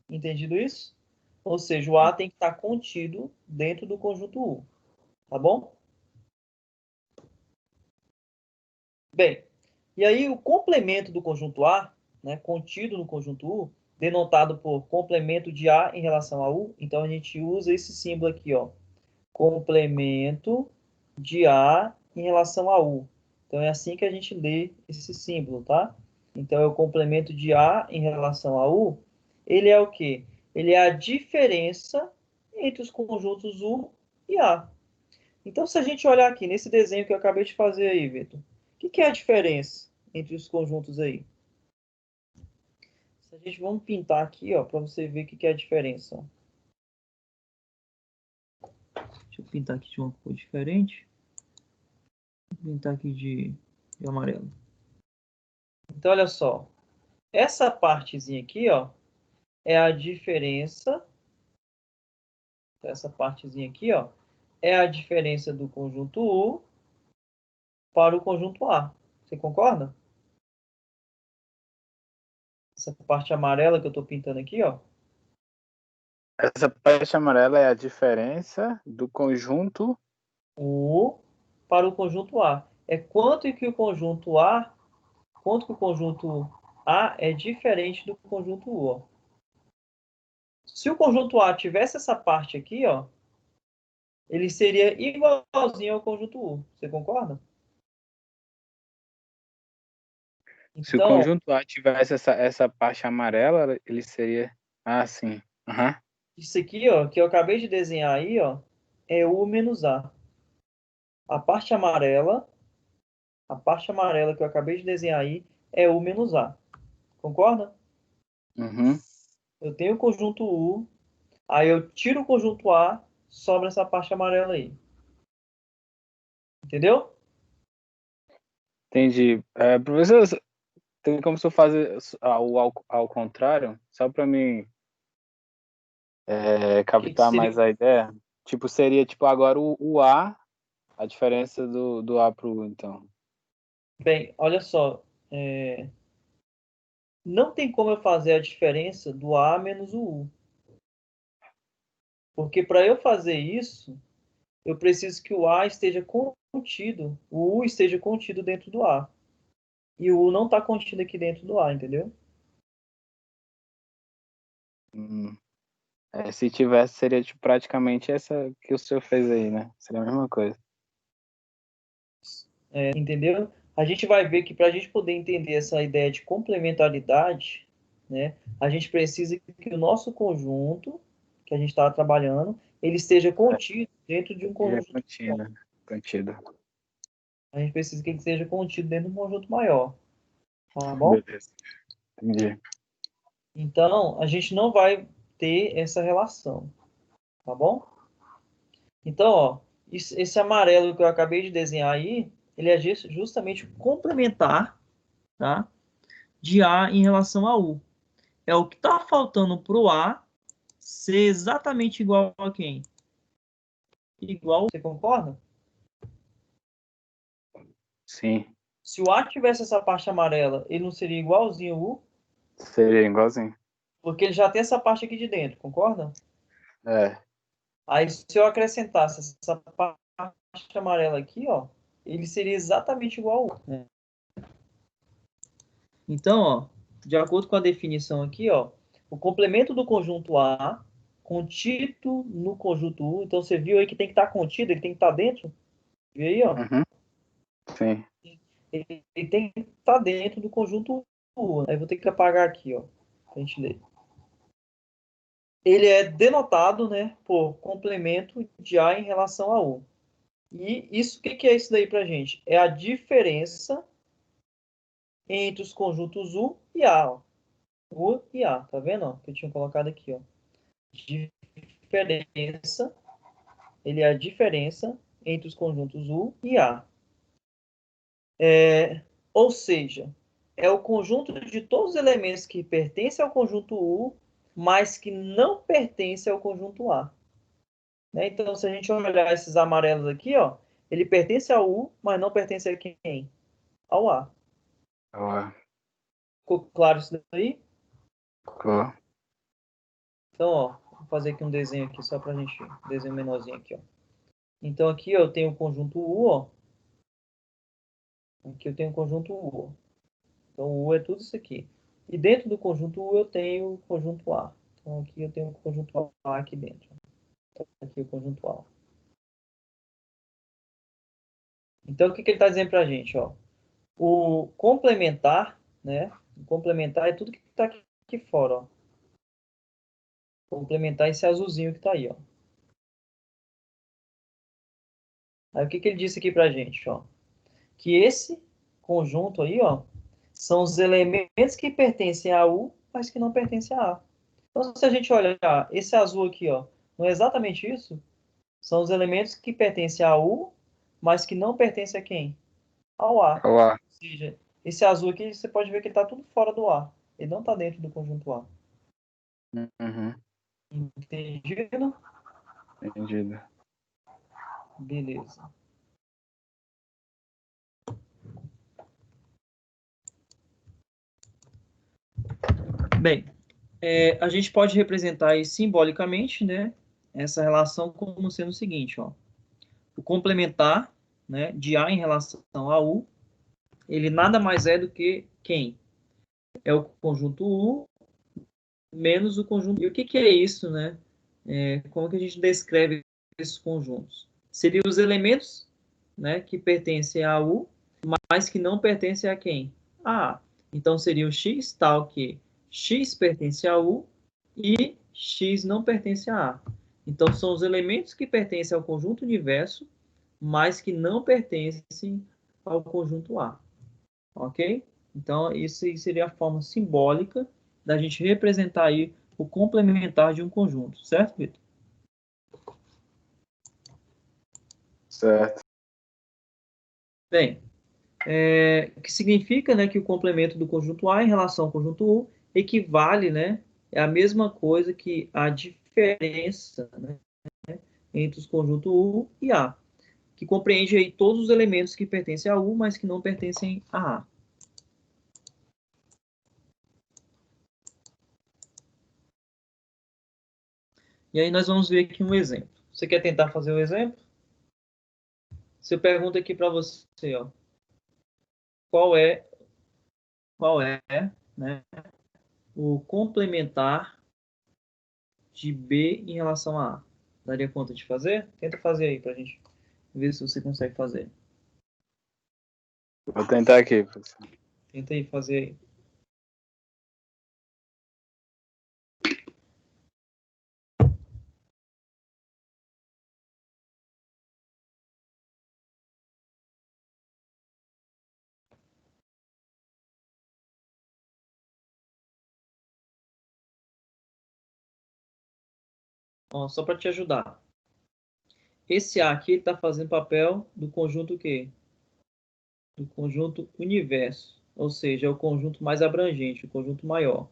Entendido isso? Ou seja, o A tem que estar contido dentro do conjunto U, tá bom? Bem, e aí o complemento do conjunto A, né, contido no conjunto U, denotado por complemento de A em relação a U, então a gente usa esse símbolo aqui, ó, complemento de A em relação a U. Então é assim que a gente lê esse símbolo, tá? Então é o complemento de A em relação a U. Ele é o quê? Ele é a diferença entre os conjuntos U e A. Então, se a gente olhar aqui nesse desenho que eu acabei de fazer aí, Vitor, o que é a diferença entre os conjuntos aí? Se a gente vamos pintar aqui, ó, para você ver o que é a diferença. Ó. Deixa eu pintar aqui de uma cor diferente. Vou pintar aqui de amarelo. Então, olha só. Essa partezinha aqui, ó, é a diferença. Essa partezinha aqui, ó, é a diferença do conjunto U para o conjunto A. Você concorda? Essa parte amarela que eu estou pintando aqui, ó, Essa parte amarela é a diferença do conjunto. U para o conjunto A. É quanto que o conjunto A, quanto que o conjunto A é diferente do conjunto U. Ó. Se o conjunto A tivesse essa parte aqui, ó, ele seria igualzinho ao conjunto U. Você concorda? Se o Então, conjunto A tivesse essa parte amarela, ele seria. Ah, sim. Aham. isso aqui, ó, que eu acabei de desenhar aí, ó, é U menos A. A parte amarela, a parte amarela que eu acabei de desenhar aí é U menos A. Concorda? Uhum. Eu tenho o conjunto U, aí eu tiro o conjunto A, sobra essa parte amarela aí. Entendeu? Entendi. Professor, tem como se eu fazer ao contrário? Só para mim Que captar seria? mais a ideia? Tipo, seria tipo agora o a diferença do A pro U, então. Bem, olha só. Não tem como eu fazer a diferença do A menos o U. Porque para eu fazer isso, eu preciso que o A esteja contido, o U esteja contido dentro do A. E o U não está contido aqui dentro do A, entendeu? Hum. Se tivesse, seria tipo, praticamente essa que o senhor fez aí, né? Seria a mesma coisa. Entendeu? A gente vai ver que para a gente poder entender essa ideia de complementaridade, né, a gente precisa que o nosso conjunto que a gente está trabalhando, ele esteja contido dentro de um E é conjunto maior. contido. Contido. A gente precisa que ele esteja contido dentro de um conjunto maior, tá bom? Beleza. Entendi. Então, a gente não vai ter essa relação, tá bom? Então, ó, esse amarelo que eu acabei de desenhar aí, ele é justamente complementar, tá? De A em relação a U. É o que está faltando para o A ser exatamente igual a quem? Igual, você concorda? Sim. Se o A tivesse essa parte amarela, ele não seria igualzinho ao U? Seria igualzinho. Porque ele já tem essa parte aqui de dentro, concorda? É. Aí, se eu acrescentasse essa parte amarela aqui, ó, ele seria exatamente igual ao 1, né? Então, ó, de acordo com a definição aqui, ó, o complemento do conjunto A contido no conjunto U, então você viu aí que tem que estar contido, ele tem que estar dentro, viu aí, ó? Uhum. Sim. Ele tem que estar dentro do conjunto U. Aí vou ter que apagar aqui, ó, pra gente ler. Ele é denotado, né, por complemento de A em relação a U. E isso, o que é isso daí pra gente? É a diferença entre os conjuntos U e A, ó. U e A, tá vendo? Ó, que eu tinha colocado aqui, ó. Diferença, ele é a diferença entre os conjuntos U e A. Ou seja, é o conjunto de todos os elementos que pertencem ao conjunto U, mas que não pertencem ao conjunto A. Né? Então, se a gente olhar esses amarelos aqui, ó, ele pertence ao U, mas não pertence a quem? Ao A. Boa. Ficou claro isso daí? Ficou. Então, ó, vou fazer aqui um desenho aqui só pra gente, um desenho menorzinho aqui, ó. Então aqui ó, eu tenho o conjunto U, ó. Aqui eu tenho o conjunto U, ó. Então o U é tudo isso aqui. E dentro do conjunto U eu tenho o conjunto A. Então aqui eu tenho o conjunto A aqui dentro. Então, aqui o conjunto A. Então o que ele está dizendo para a gente, ó? O complementar, né? O complementar é tudo que está aqui fora, ó. Complementar esse azulzinho que está aí, ó. Aí o que ele disse aqui para a gente, ó? Que esse conjunto aí, ó, são os elementos que pertencem a U, mas que não pertencem a A. Então, se a gente olhar esse azul aqui, ó, não é exatamente isso? São os elementos que pertencem a U, mas que não pertencem a quem? Ao A. Olá. Ou seja, esse azul aqui, você pode ver que ele está tudo fora do A. Ele não está dentro do conjunto A. Uhum. Entendido? Entendido. Beleza. Bem, a gente pode representar aí simbolicamente, né, essa relação como sendo o seguinte, ó. O complementar, né, de A em relação a U, ele nada mais é do que quem? É o conjunto U menos o conjunto. E o que é isso, né? Como que a gente descreve esses conjuntos? Seriam os elementos, né, que pertencem a U, mas que não pertencem a quem? A A. Então seria o X tal que X pertence a U e X não pertence a A. Então são os elementos que pertencem ao conjunto universo, mas que não pertencem ao conjunto A. Ok? Então, isso seria a forma simbólica da gente representar aí o complementar de um conjunto, certo, Vitor? Certo. Bem, o que significa, né, que o complemento do conjunto A em relação ao conjunto U equivale, né, é a mesma coisa que a diferença, né, entre os conjuntos U e A, que compreende aí todos os elementos que pertencem a U, mas que não pertencem a A. E aí nós vamos ver aqui um exemplo. Você quer tentar fazer o exemplo? Se eu pergunto aqui para você, ó, qual é, qual é, né, o complementar de B em relação a A? Daria conta de fazer? Tenta fazer aí para a gente ver se você consegue fazer. Vou tentar aqui, professor. Tenta aí fazer aí. Ó, só para te ajudar. Esse A aqui está fazendo papel do conjunto o quê? Do conjunto universo. Ou seja, é o conjunto mais abrangente, o conjunto maior.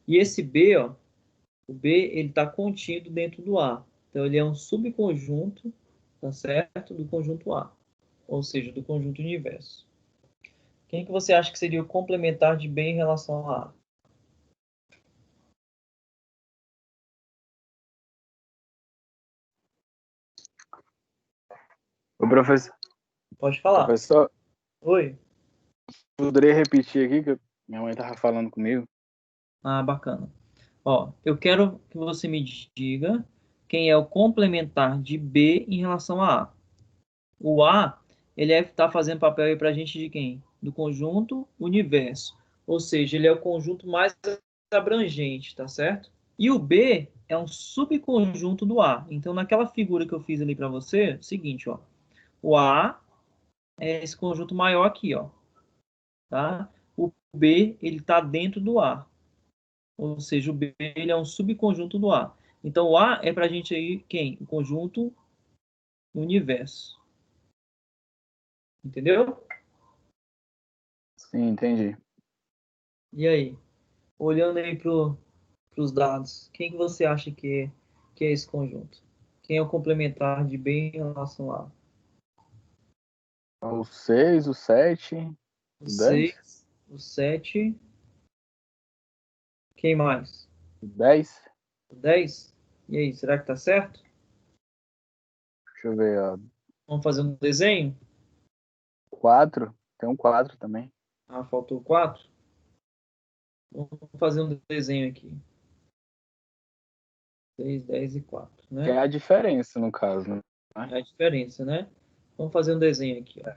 E esse B, ó, o B ele está contido dentro do A. Então ele é um subconjunto, tá certo? Do conjunto A. Ou seja, do conjunto universo. Quem que você acha que seria o complementar de B em relação a A? Ô, professor, Pode falar. professor, Oi. poderia repetir aqui que minha mãe tava falando comigo? Ah, bacana. Ó, eu quero que você me diga quem é o complementar de B em relação a A. O A, ele está fazendo papel aí para a gente de quem? Do conjunto universo. Ou seja, ele é o conjunto mais abrangente, tá certo? E o B é um subconjunto do A. Então, naquela figura que eu fiz ali para você, é o seguinte, ó. O A é esse conjunto maior aqui, ó. Tá? O B, ele está dentro do A. Ou seja, o B ele é um subconjunto do A. Então, o A é para a gente aí quem? O conjunto universo. Entendeu? Sim, entendi. E aí? Olhando aí para os dados, quem que você acha que é esse conjunto? Quem é o complementar de B em relação a? O 6, o 7, O o 10? 6, o 7, quem mais? O 10? O 10? E aí, será que tá certo? Deixa eu ver, ó. Vamos fazer um desenho? 4, tem um 4 também. Ah, faltou o 4. Vamos fazer um desenho aqui. 6, 10 e 4, Que né? é a diferença, no caso, né? É a diferença, né? Vamos fazer um desenho aqui, ó.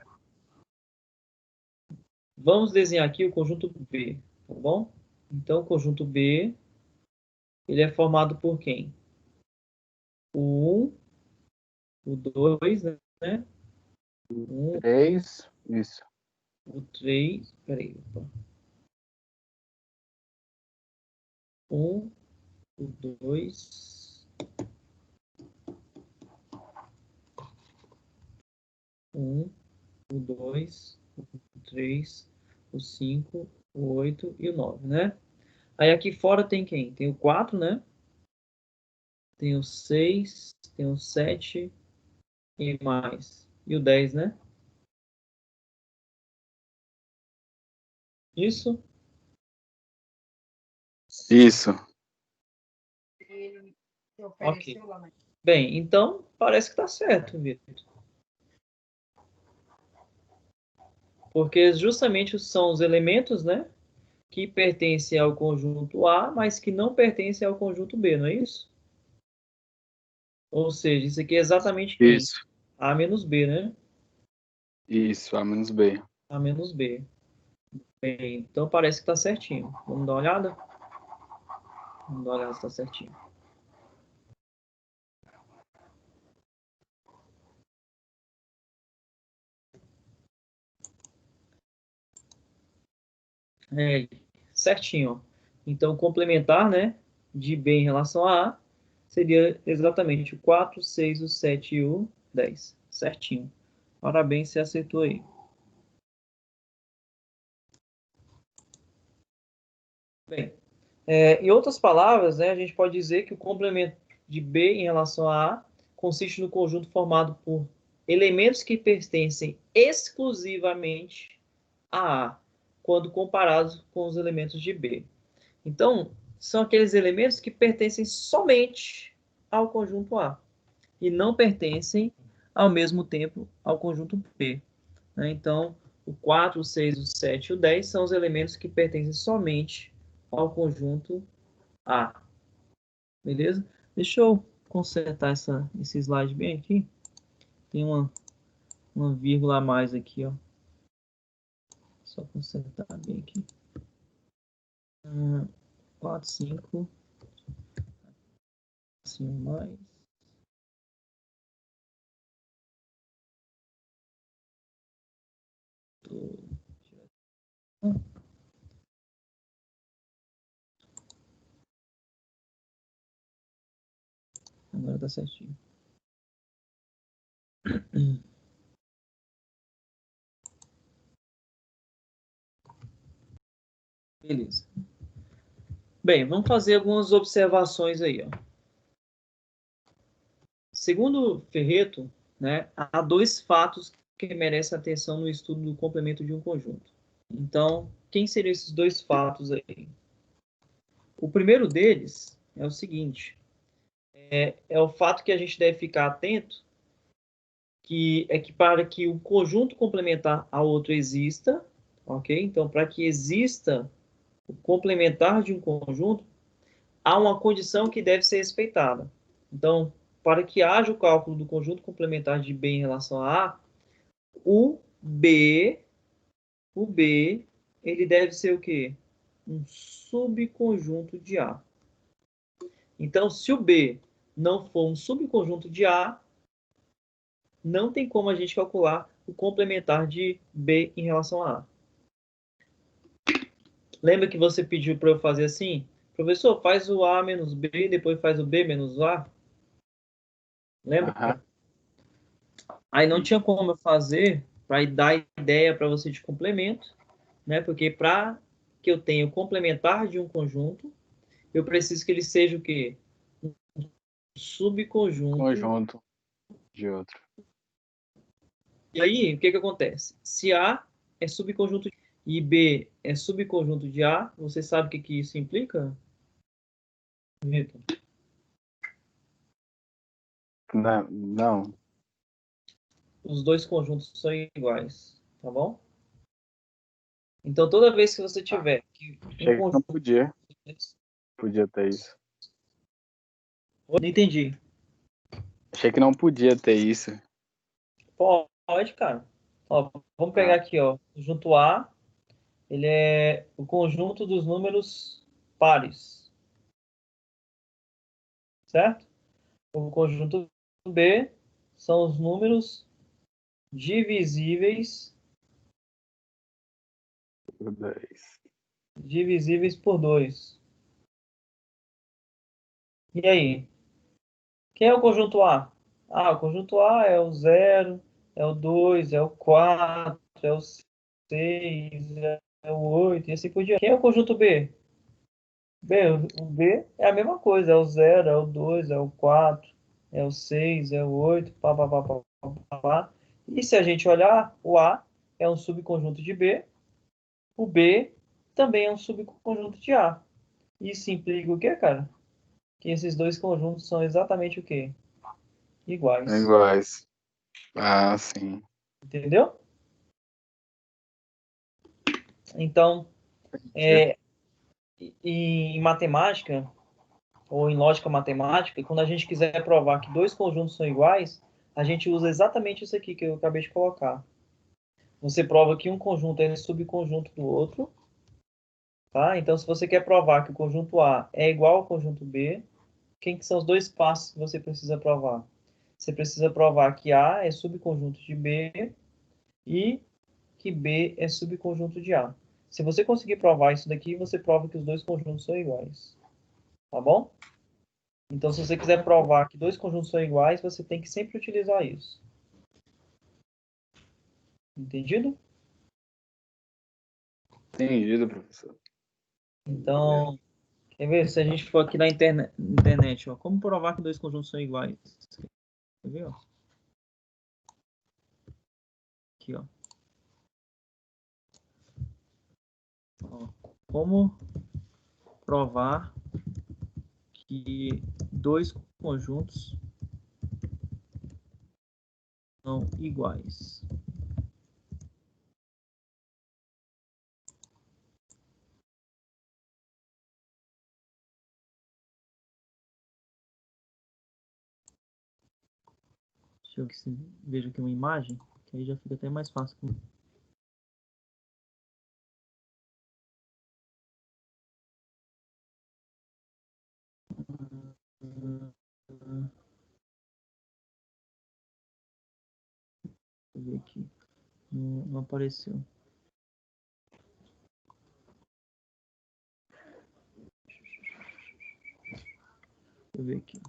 Vamos desenhar aqui o conjunto B, tá bom? Então, o conjunto B, ele é formado por quem? O 1, o 2, né? O 1, 3, isso. o 3, peraí, opa. 1, o 2, 1, o 2, o 3, o 5, o 8 e o 9, né? Aí aqui fora tem quem? Tem o 4, né? Tem o 6, tem o 7 e mais. E o 10, né? Isso? Isso. Ok. Bem, então parece que está certo, Vitor. Porque justamente são os elementos, né, que pertencem ao conjunto A, mas que não pertencem ao conjunto B, não é isso? Ou seja, isso aqui é exatamente quem? Isso. A menos B, né? Isso, A menos B. A menos B. Bem, então parece que está certinho. Vamos dar uma olhada? Vamos dar uma olhada se está certinho. É, certinho. Ó. Então, complementar, né, de B em relação a A seria exatamente o 4, 6, o 7 e o 10. Certinho. Parabéns, você acertou aí. Bem, em outras palavras, né, a gente pode dizer que o complemento de B em relação a A consiste no conjunto formado por elementos que pertencem exclusivamente a A, quando comparados com os elementos de B. Então, são aqueles elementos que pertencem somente ao conjunto A e não pertencem ao mesmo tempo ao conjunto B. Né? Então, o 4, o 6, o 7 e o 10 são os elementos que pertencem somente ao conjunto A. Beleza? Deixa eu consertar esse slide bem aqui. Tem uma vírgula a mais aqui, ó. Só consertar bem aqui. 4, 5. Assim, mais. Agora tá certinho. Beleza. Bem, vamos fazer algumas observações aí. Ó. Segundo Ferreto, né, há dois fatos que merecem atenção no estudo do complemento de um conjunto. Então, quem seriam esses dois fatos aí? O primeiro deles é o seguinte: é o fato que a gente deve ficar atento que para que o conjunto complementar ao outro exista, ok? Então, para que exista o complementar de um conjunto, há uma condição que deve ser respeitada. Então, para que haja o cálculo do conjunto complementar de B em relação a A, o B, ele deve ser o quê? Um subconjunto de A. Então, se o B não for um subconjunto de A, não tem como a gente calcular o complementar de B em relação a A. Lembra que você pediu para eu fazer assim? Professor, faz o A menos B e depois faz o B menos o A? Lembra? Aham. Aí não tinha como eu fazer para dar ideia para você de complemento, né? Porque para que eu tenha o complementar de um conjunto, eu preciso que ele seja o quê? Um subconjunto. Conjunto de outro. E aí, o que que acontece? Se A é subconjunto e B é subconjunto de A, você sabe o que que isso implica, Vitor? Não, não. Os dois conjuntos são iguais, tá bom? Então, toda vez que você tiver um Achei que não conjunto... podia ter isso. Não entendi. Achei que não podia ter isso. Pode, cara. Ó, vamos pegar Ah, aqui, ó. Conjunto A, ele é o conjunto dos números pares, certo? O conjunto B são os números divisíveis, por 10. divisíveis por 2. E aí? Quem é o conjunto A? Ah, o conjunto A é o 0, é o 2, é o 4, é o 6, é o 8 e assim por diante. Quem é o conjunto B? O B é a mesma coisa, é o 0, é o 2, é o 4, é o 6, é o 8, pá, pá, pá, pá, pá, pá. E se a gente olhar, o A é um subconjunto de B, o B também é um subconjunto de A. Isso implica o quê, cara? Que esses dois conjuntos são exatamente o quê? Iguais. Iguais. Ah, sim. Entendeu? Então, Entendi. em matemática, ou em lógica matemática, quando a gente quiser provar que dois conjuntos são iguais, a gente usa exatamente isso aqui que eu acabei de colocar. Você prova que um conjunto é subconjunto do outro, tá? Então, se você quer provar que o conjunto A é igual ao conjunto B, quem que são os dois passos que você precisa provar? Você precisa provar que A é subconjunto de B e que B é subconjunto de A. Se você conseguir provar isso daqui, você prova que os dois conjuntos são iguais, tá bom? Então, se você quiser provar que dois conjuntos são iguais, você tem que sempre utilizar isso. Entendido? Entendido, professor. Então, quer ver? Se a gente for aqui na internet, ó, como provar que dois conjuntos são iguais? Quer ver? Ó? Aqui, ó. Ó, como provar que dois conjuntos são iguais? Deixa eu veja aqui uma imagem, que aí já fica até mais fácil. Deixa eu ver aqui. Não apareceu. Deixa eu ver aqui.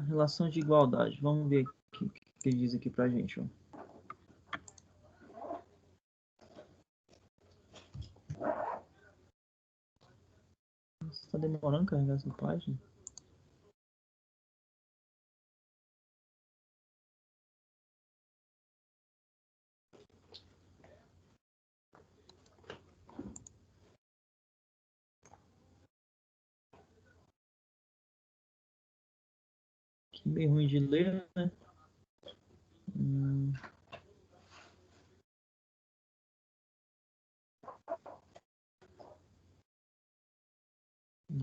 Relação de igualdade. Vamos ver aqui, o que ele diz aqui pra gente. Ó. Está demorando a carregar essa página? Aqui meio ruim de ler, né?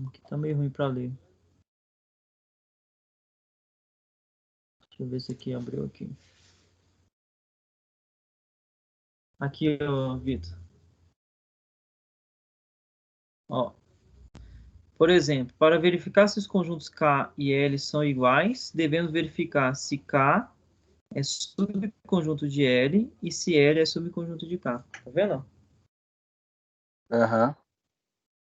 Aqui tá meio ruim para ler. Deixa eu ver se aqui abriu aqui. Aqui, ó, Vitor. Ó. Por exemplo, para verificar se os conjuntos K e L são iguais, devemos verificar se K é subconjunto de L e se L é subconjunto de K. Tá vendo? Aham.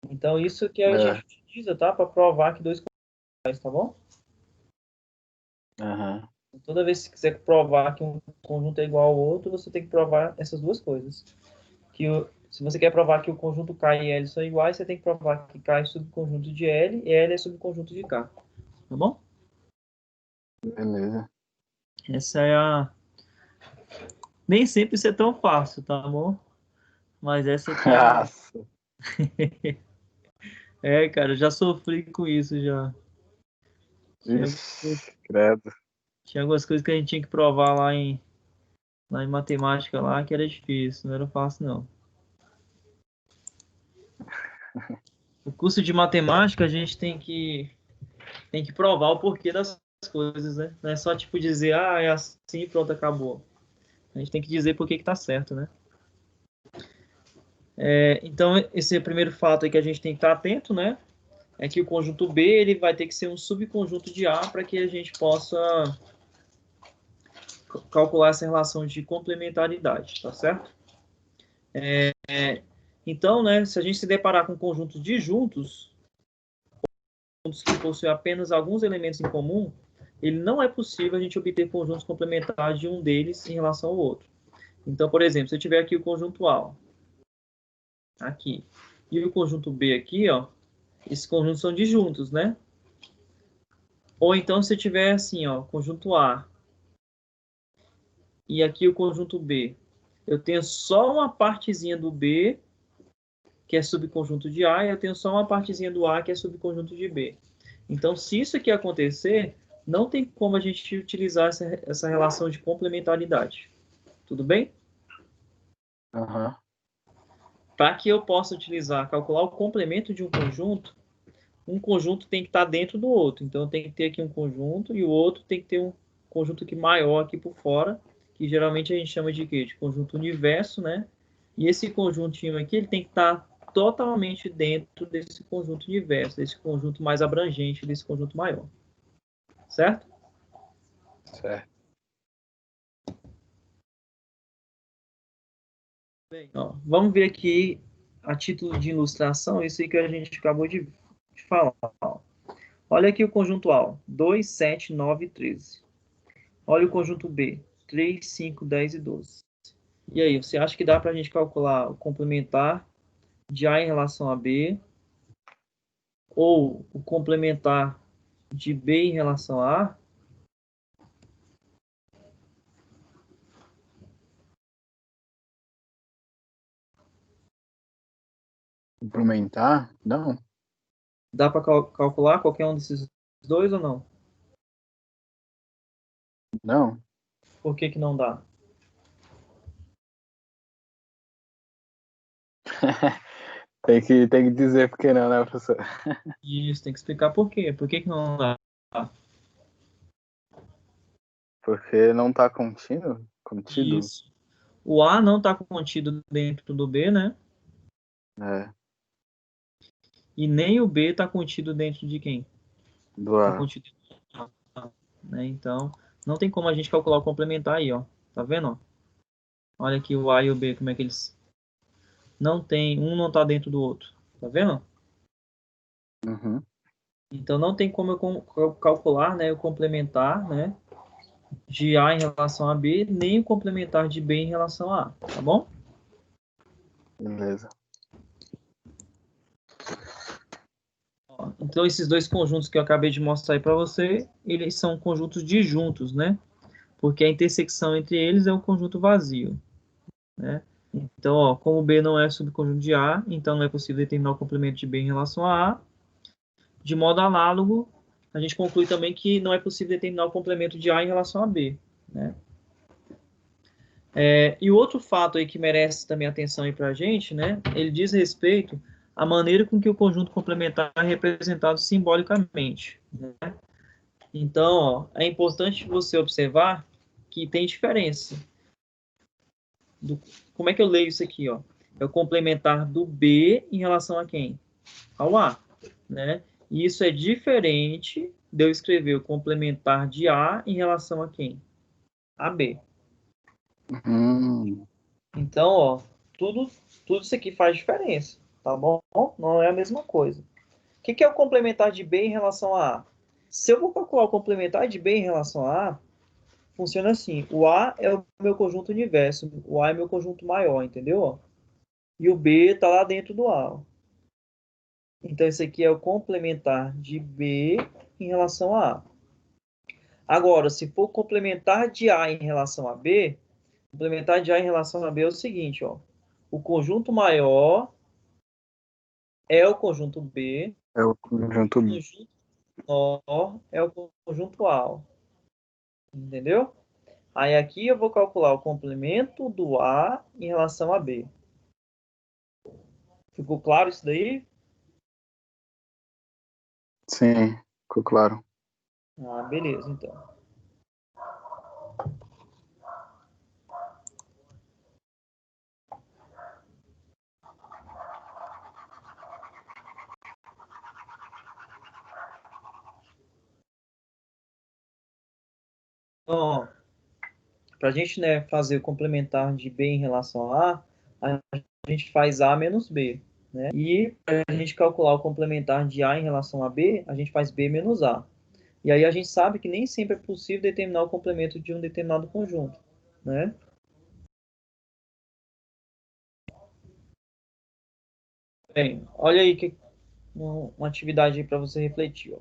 Então, isso que a gente utiliza, tá? Para provar que dois conjuntos são iguais, tá bom? Aham. Toda vez que você quiser provar que um conjunto é igual ao outro, você tem que provar essas duas coisas. Se você quer provar que o conjunto K e L são iguais, você tem que provar que K é subconjunto de L e L é subconjunto de K. Tá bom? Beleza. Essa é a... Nem sempre isso é tão fácil, tá bom? Mas essa aqui é a... Nossa. É, cara, eu já sofri com isso já. Ixi, credo. Tinha algumas coisas que a gente tinha que provar lá em matemática lá, que era difícil, não era fácil não. O curso de matemática a gente tem que provar o porquê das coisas, né? Não é só tipo dizer, ah, é assim e pronto, acabou. A gente tem que dizer por que tá certo, né? Então, esse primeiro fato aí que a gente tem que estar atento, né? É que o conjunto B ele vai ter que ser um subconjunto de A para que a gente possa calcular essa relação de complementaridade, tá certo? Então, né, se a gente se deparar com conjuntos disjuntos, conjuntos que possuem apenas alguns elementos em comum, ele não é possível a gente obter conjuntos complementares de um deles em relação ao outro. Então, por exemplo, se eu tiver aqui o conjunto A, aqui, e o conjunto B aqui, ó, esses conjuntos são disjuntos, né? Ou então, se eu tiver assim, ó, conjunto A e aqui o conjunto B, eu tenho só uma partezinha do B que é subconjunto de A, e eu tenho só uma partezinha do A que é subconjunto de B. Então, se isso aqui acontecer, não tem como a gente utilizar essa relação de complementaridade. Tudo bem? Aham. Para que eu possa utilizar, calcular o complemento de um conjunto tem que estar dentro do outro. Então, tem que ter aqui um conjunto e o outro tem que ter um conjunto aqui maior aqui por fora, que geralmente a gente chama de quê? De conjunto universo, né? E esse conjuntinho aqui, ele tem que estar totalmente dentro desse conjunto universo, desse conjunto mais abrangente, desse conjunto maior. Certo? Certo. Bem, ó, vamos ver aqui a título de ilustração, isso aí que a gente acabou de falar. Ó. Olha aqui o conjunto A, 2, 7, 9 e 13. Olha o conjunto B, 3, 5, 10 e 12. E aí, você acha que dá para a gente calcular o complementar de A em relação a B ou o complementar de B em relação a A? Complementar? Não. Dá para calcular qualquer um desses dois ou não? Não. Por que que não dá? Tem que dizer por que não, né, professor? Isso, tem que explicar por quê. Por que que não dá? Porque não tá contínuo? Contido? Isso. O A não está contido dentro do B, né? É. E nem o B está contido dentro de quem? Do Está A. contido dentro do A, né? Então, não tem como a gente calcular o complementar aí, ó. Tá vendo? Ó? Olha aqui o A e o B, como é que eles... Não tem, um não está dentro do outro. Tá vendo? Uhum. Então, não tem como eu calcular, né, o complementar, né, de A em relação a B, nem o complementar de B em relação a A, tá bom? Beleza. Então, esses dois conjuntos que eu acabei de mostrar aí para você, eles são conjuntos disjuntos, né? Porque a intersecção entre eles é um conjunto vazio, né? Então, ó, como B não é subconjunto de A, então não é possível determinar o complemento de B em relação a A. De modo análogo, a gente conclui também que não é possível determinar o complemento de A em relação a B, né? E o outro fato aí que merece também atenção aí para a gente, né? Ele diz respeito à maneira com que o conjunto complementar é representado simbolicamente, né? Então, ó, é importante você observar que tem diferença. Como é que eu leio isso aqui, ó? É o complementar do B em relação a quem? Ao A, né? E isso é diferente de eu escrever o complementar de A em relação a quem? A B. Então, ó, tudo isso aqui faz diferença, tá bom? Não é a mesma coisa. O que é o complementar de B em relação a A? Se eu vou calcular o complementar de B em relação a A, funciona assim. O A é o meu conjunto universo, o A é meu conjunto maior, entendeu? E o B está lá dentro do A. Então, esse aqui é o complementar de B em relação a A. Agora, se for complementar de A em relação a B, complementar de A em relação a B é o seguinte, ó. O conjunto maior é o conjunto B. É o conjunto O conjunto menor é o conjunto A. Entendeu? Aí aqui eu vou calcular o complemento do A em relação a B. Ficou claro isso daí? Sim, ficou claro. Ah, beleza, então. Então, para a gente, né, fazer o complementar de B em relação a gente faz A menos B. Né? E para a gente calcular o complementar de A em relação a B, a gente faz B menos A. E aí a gente sabe que nem sempre é possível determinar o complemento de um determinado conjunto. Né? Bem, olha aí que uma atividade para você refletir. Ó.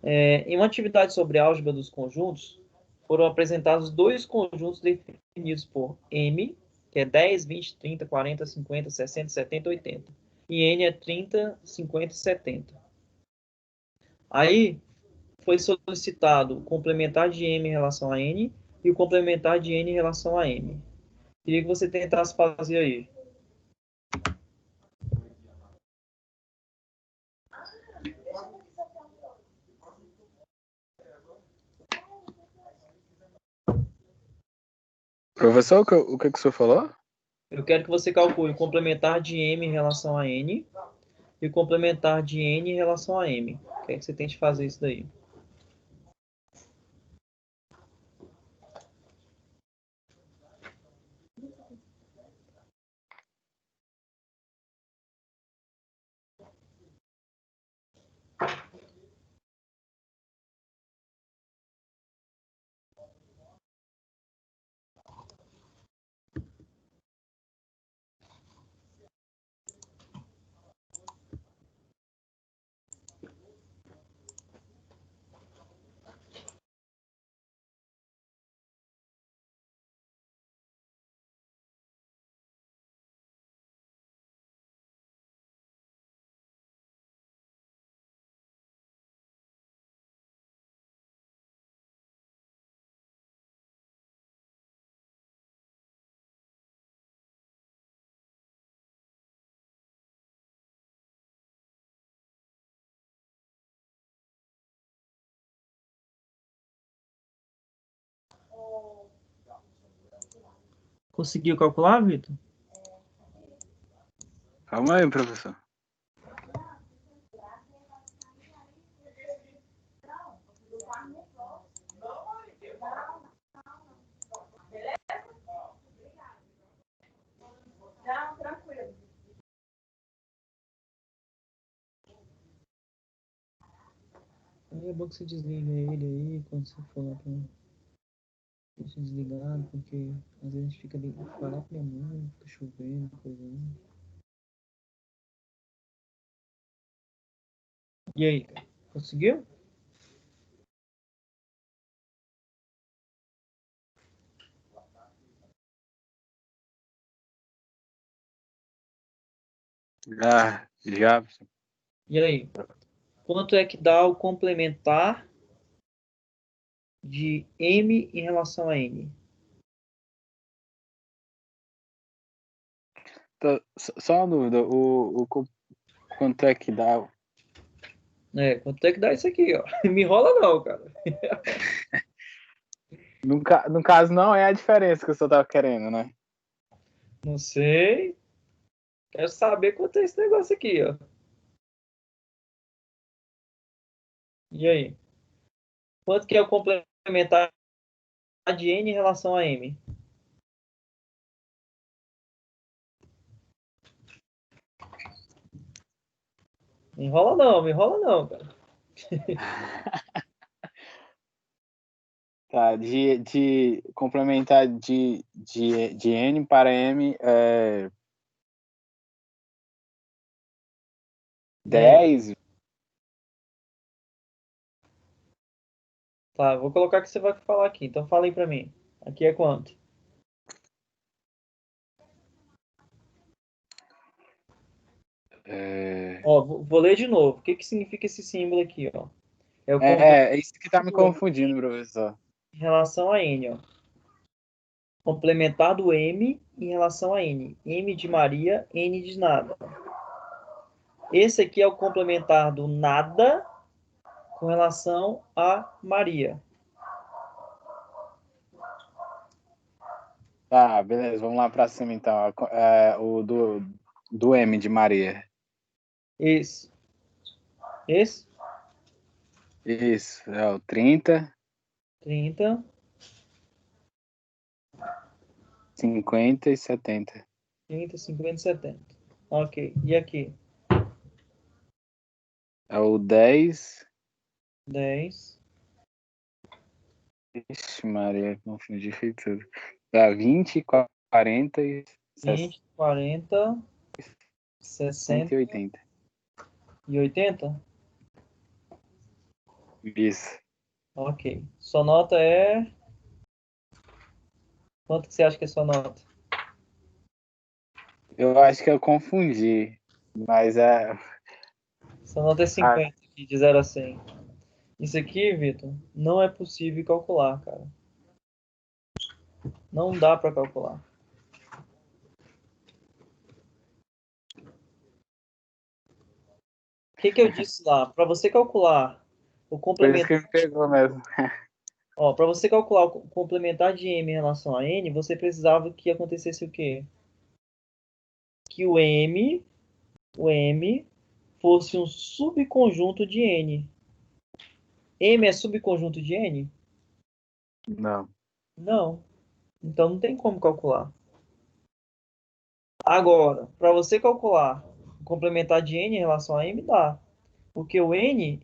Em uma atividade sobre álgebra dos conjuntos, foram apresentados dois conjuntos definidos por M, que é 10, 20, 30, 40, 50, 60, 70, 80. E N é 30, 50 e 70. Aí foi solicitado o complementar de M em relação a N e o complementar de N em relação a M. Queria que você tentasse fazer aí. Professor, o que o senhor falou? Eu quero que você calcule o complementar de M em relação a N e o complementar de N em relação a M. Quero que você tente fazer isso daí. Conseguiu calcular, Vitor? Calma aí, professor. Aí é bom que você desliga ele aí quando você for lá pra deixa desligado, porque às vezes a gente fica vai lá pra minha mãe, fica chovendo, coisa aí. E aí, cara? Conseguiu? Já. E aí? quanto é que dá o complementar de M em relação a N? Só uma dúvida, quanto é que dá? Quanto é que dá isso aqui, ó? Me enrola não, cara. No caso, não é a diferença que o senhor estava querendo, né? Não sei. Quero saber quanto é esse negócio aqui, ó. E aí? Quanto que é o complementar de N em relação a M? Me enrola não, cara. Tá, de complementar de N para M é 10. Tá, vou colocar o que você vai falar aqui. Então fala aí pra mim. Aqui é quanto? Ó, vou ler de novo. O que significa esse símbolo aqui, ó? É o complemento É isso que tá me confundindo, professor. em relação a N, ó. Complementar do M em relação a N. M de Maria, N de nada. Esse aqui é o complementar do nada com relação a Maria. Tá, beleza, vamos lá para cima então. O do M de Maria. Esse. Esse? Isso, é o 30, 30, 50 e 70. 30, 50, 70. Ok. E aqui? É o 10. 10, Ixi, Maria, confundi feito tudo. Tá, 20, 40 e 20, 40, 60 180. e 80? Isso. Ok. Sua nota é... Quanto que você acha que é sua nota? Eu acho que eu confundi, mas Sua nota é 50, aqui, de 0 a 100. Isso aqui, Vitor, não é possível calcular, cara. Não dá para calcular. O que eu disse lá? Para você calcular o por isso que complementar, me pegou mesmo. ó, para você calcular o complementar de M em relação a N, você precisava que acontecesse o quê? Que o M fosse um subconjunto de N. M é subconjunto de N? Não. Não. Então não tem como calcular. Agora, para você calcular o complementar de N em relação a M, dá. Porque o N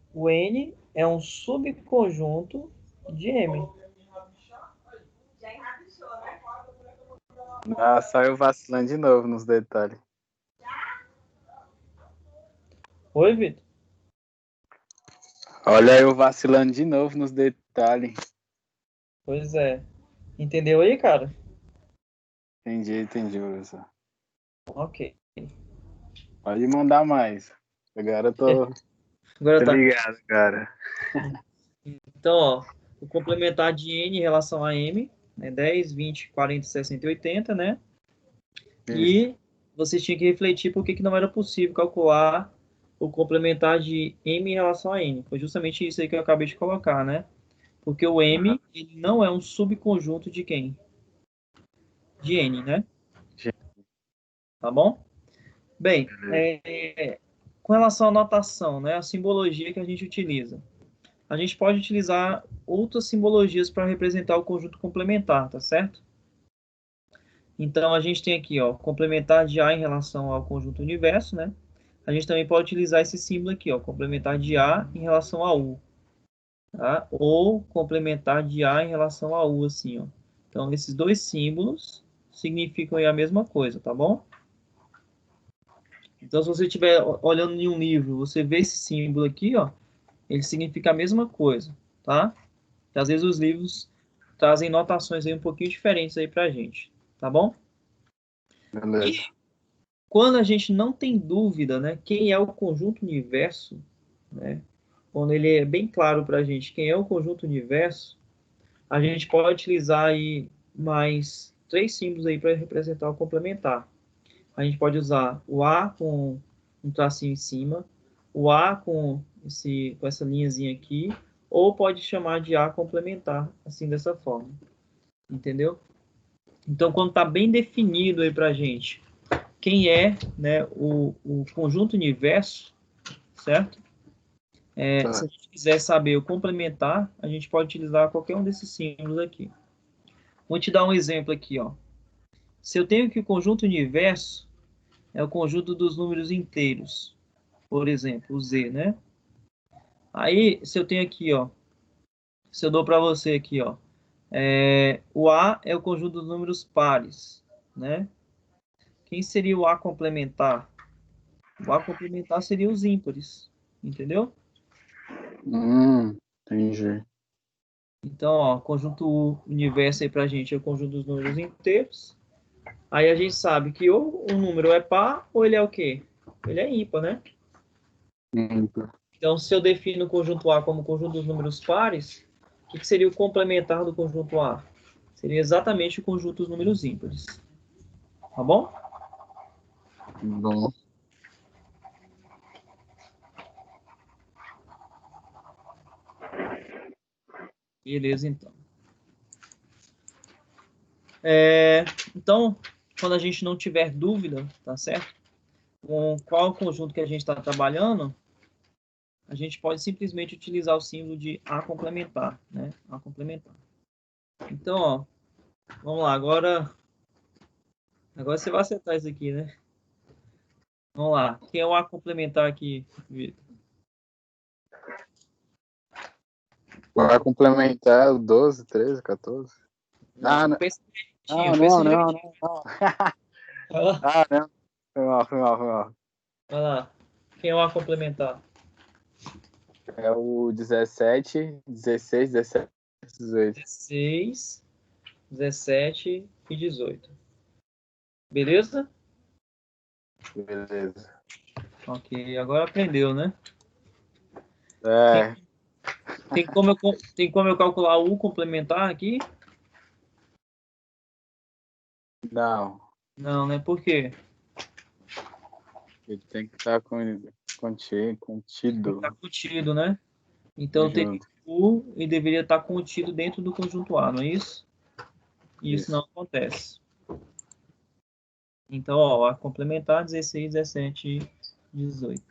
é um subconjunto de M. Ah, só eu vacilando de novo nos detalhes. Oi, Vitor? Olha eu vacilando de novo nos detalhes. Pois é. Entendeu aí, cara? Entendi, professor. Ok. Pode mandar mais. Agora eu Agora tô tá. ligado, cara. Então, ó, o complementar de N em relação a M é 10, 20, 40, 60 e 80, né? Isso. E você tinha que refletir por que não era possível calcular o complementar de M em relação a N. Foi justamente isso aí que eu acabei de colocar, né? Porque o M ele não é um subconjunto de quem? De N, né? Tá bom? Bem, Beleza. com relação à notação, né, a simbologia que a gente utiliza. A gente pode utilizar outras simbologias para representar o conjunto complementar, tá certo? Então, a gente tem aqui, ó, complementar de A em relação ao conjunto universo, né? A gente também pode utilizar esse símbolo aqui, ó, complementar de A em relação a U, tá? Ou complementar de A em relação a U, assim, ó. Então, esses dois símbolos significam aí a mesma coisa, tá bom? Então, se você estiver olhando em um livro, você vê esse símbolo aqui, ó, ele significa a mesma coisa, tá? Que às vezes os livros trazem notações aí um pouquinho diferentes aí pra gente, tá bom? E Beleza. quando a gente não tem dúvida, né, quem é o conjunto universo, né? quando ele é bem claro para a gente quem é o conjunto universo, a gente pode utilizar aí mais 3 símbolos aí para representar o complementar. A gente pode usar o A com um tracinho em cima, o A com essa linhazinha aqui, ou pode chamar de A complementar, assim, dessa forma. Entendeu? Então, quando está bem definido aí para a gente quem é, né, o conjunto universo, certo? Se a gente quiser saber o complementar, a gente pode utilizar qualquer um desses símbolos aqui. Vou te dar um exemplo aqui, ó. Se eu tenho que o conjunto universo é o conjunto dos números inteiros, por exemplo, o Z, né? Aí, se eu tenho aqui, ó, se eu dou para você aqui, ó, o A é o conjunto dos números pares, né? Quem seria o A complementar? O A complementar seria os ímpares, entendeu? Entendi. Então, ó, conjunto universo aí pra gente é o conjunto dos números inteiros. Aí a gente sabe que ou o número é par ou ele é o quê? Ele é ímpar, né? Ímpar. Então, se eu defino o conjunto A como conjunto dos números pares, o que seria o complementar do conjunto A? Seria exatamente o conjunto dos números ímpares. Tá bom? Bom. Beleza, então. Então, quando a gente não tiver dúvida, tá certo? Com qual o conjunto que a gente está trabalhando, a gente pode simplesmente utilizar o símbolo de A complementar, né? A complementar. Então, ó, vamos lá, agora você vai acertar isso aqui, né? Vamos lá, quem é o A complementar aqui, Vitor? Vai complementar o 12, 13, 14? Não, Não. pensa Não, direitinho, pensa não, direitinho. não, não. Vai lá, Não. Foi mal. vai lá. Quem é o A complementar? É o 17, 16, 17, 18. 16, 17 e 18. Beleza? Beleza. Ok, agora aprendeu, né? É, Tem como eu calcular o U complementar aqui? não. Não, né? Por quê? Ele tem que estar Está contido contido, né? Então teria junto. U e deveria estar contido dentro do conjunto A, não é isso? E isso não Isso. acontece. Então, ó, A complementar 16, 17 e 18.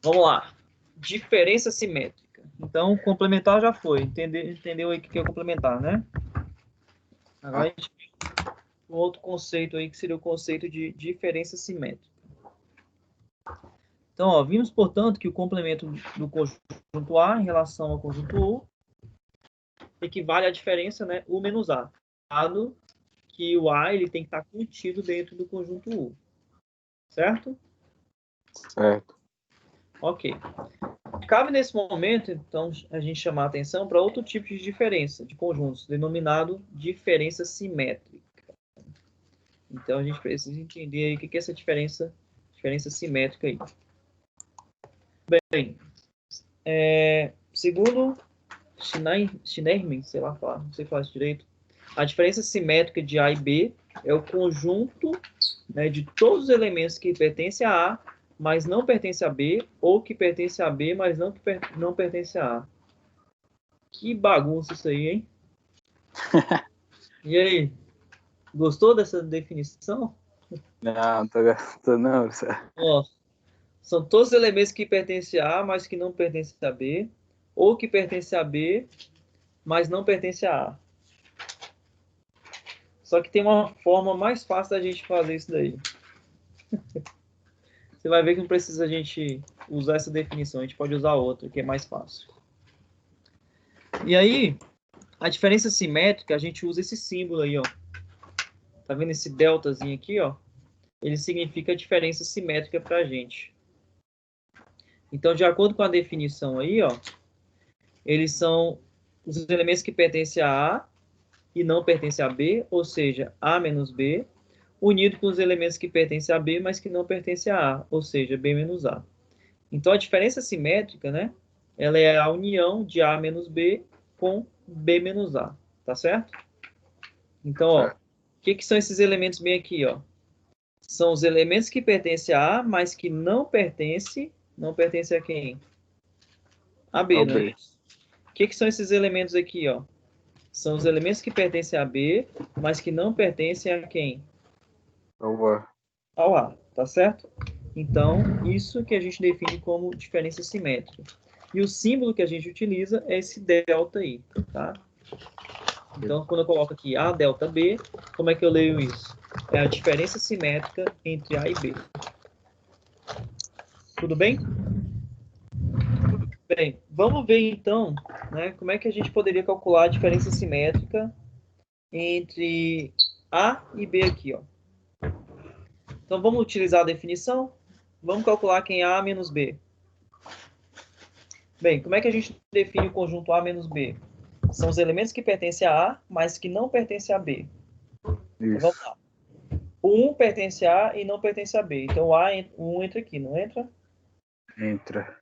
Vamos lá. Diferença simétrica. Então, complementar já foi. Entendeu aí o que é complementar, né? Agora a gente tem um outro conceito aí que seria o conceito de diferença simétrica. Então, ó, vimos, portanto, que o complemento do conjunto A em relação ao conjunto U equivale à diferença, né, U menos A. Dado que o A ele tem que estar contido dentro do conjunto U. Certo? Certo. Ok. Cabe nesse momento, então, a gente chamar a atenção para outro tipo de diferença de conjuntos, denominado diferença simétrica. Então, a gente precisa entender aí o que é essa diferença simétrica aí. Bem, segundo Schneerman, sei lá falar, não sei falar isso direito, a diferença simétrica de A e B é o conjunto, né, de todos os elementos que pertencem a A, mas não pertence a B, ou que pertence a B, mas não pertence a A. Que bagunça isso aí, hein? E aí, gostou dessa definição? Não, tô não. Ó, são todos os elementos que pertencem a A, mas que não pertencem a B, ou que pertencem a B, mas não pertencem a A. Só que tem uma forma mais fácil da gente fazer isso daí. Você vai ver que não precisa a gente usar essa definição, a gente pode usar outra, que é mais fácil. E aí, a diferença simétrica, a gente usa esse símbolo aí, ó. Tá vendo esse deltazinho aqui, ó? Ele significa a diferença simétrica pra gente. Então, de acordo com a definição aí, ó, eles são os elementos que pertencem a A e não pertencem a B, ou seja, A menos B, unido com os elementos que pertencem a B, mas que não pertencem a A, ou seja, B menos A. Então, a diferença simétrica, né? Ela é a união de A menos B com B menos A. Tá certo? Então, ó, o que são esses elementos bem aqui, ó? São os elementos que pertencem a A, mas que não pertencem a quem? A B, não é isso? O que são esses elementos aqui, ó? São os elementos que pertencem a B, mas que não pertencem a quem? Ao A, tá certo? Então, isso que a gente define como diferença simétrica. E o símbolo que a gente utiliza é esse delta aí, tá? Então, quando eu coloco aqui A delta B, como é que eu leio isso? É a diferença simétrica entre A e B. Tudo bem? Bem, vamos ver então, né, como é que a gente poderia calcular a diferença simétrica entre A e B aqui, ó. Então, vamos utilizar a definição? Vamos calcular quem é A menos B. Bem, como é que a gente define o conjunto A menos B? São os elementos que pertencem a A, mas que não pertencem a B. Então, vamos lá. O 1 pertence a A e não pertence a B. Então, o 1 entra aqui, não entra? Entra.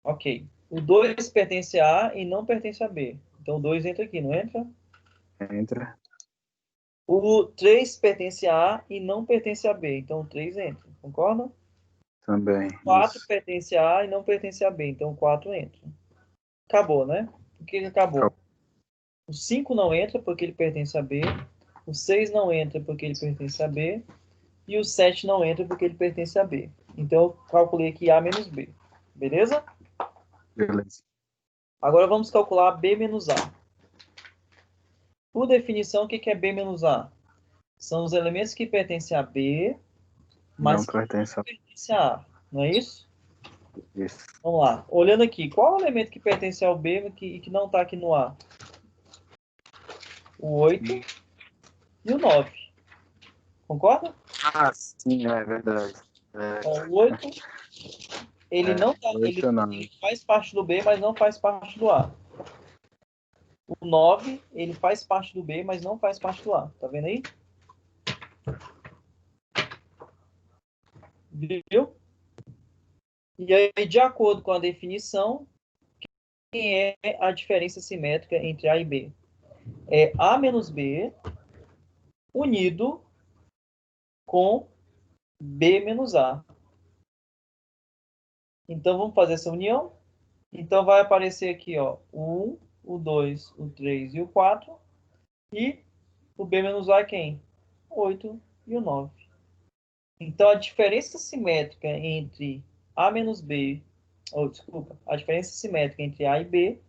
Ok. O 2 pertence a A e não pertence a B. Então, o 2 entra aqui, não entra? Entra. O 3 pertence a A e não pertence a B. Então, o 3 entra. Concorda? Também. O 4 Isso. pertence a A e não pertence a B. Então, o 4 entra. Acabou, né? Por que acabou? O 5 não entra porque ele pertence a B. O 6 não entra porque ele pertence a B. E o 7 não entra porque ele pertence a B. Então, eu calculei aqui A menos B. Beleza? Beleza. Agora vamos calcular B menos A. Por definição, o que é B menos A? São os elementos que pertencem a B, mas Não que não pertence a pertencem a A. Não é isso? isso. Vamos lá. Olhando aqui, qual é o elemento que pertence ao B e que não está aqui no A? O 8 e o 9. Concorda? Ah, sim, é verdade. Então, o 8, ele não tá, ele faz parte do B, mas não faz parte do A. O 9, ele faz parte do B, mas não faz parte do A. Tá vendo aí? Viu? E aí, de acordo com a definição, quem é a diferença simétrica entre A e B? É A menos B unido com B menos A. Então, vamos fazer essa união? Então, vai aparecer aqui, ó, o 1, o 2, o 3 e o 4. E o B menos A é quem? O 8 e o 9. Então, a diferença simétrica entre A menos B, desculpa, a diferença simétrica entre A e B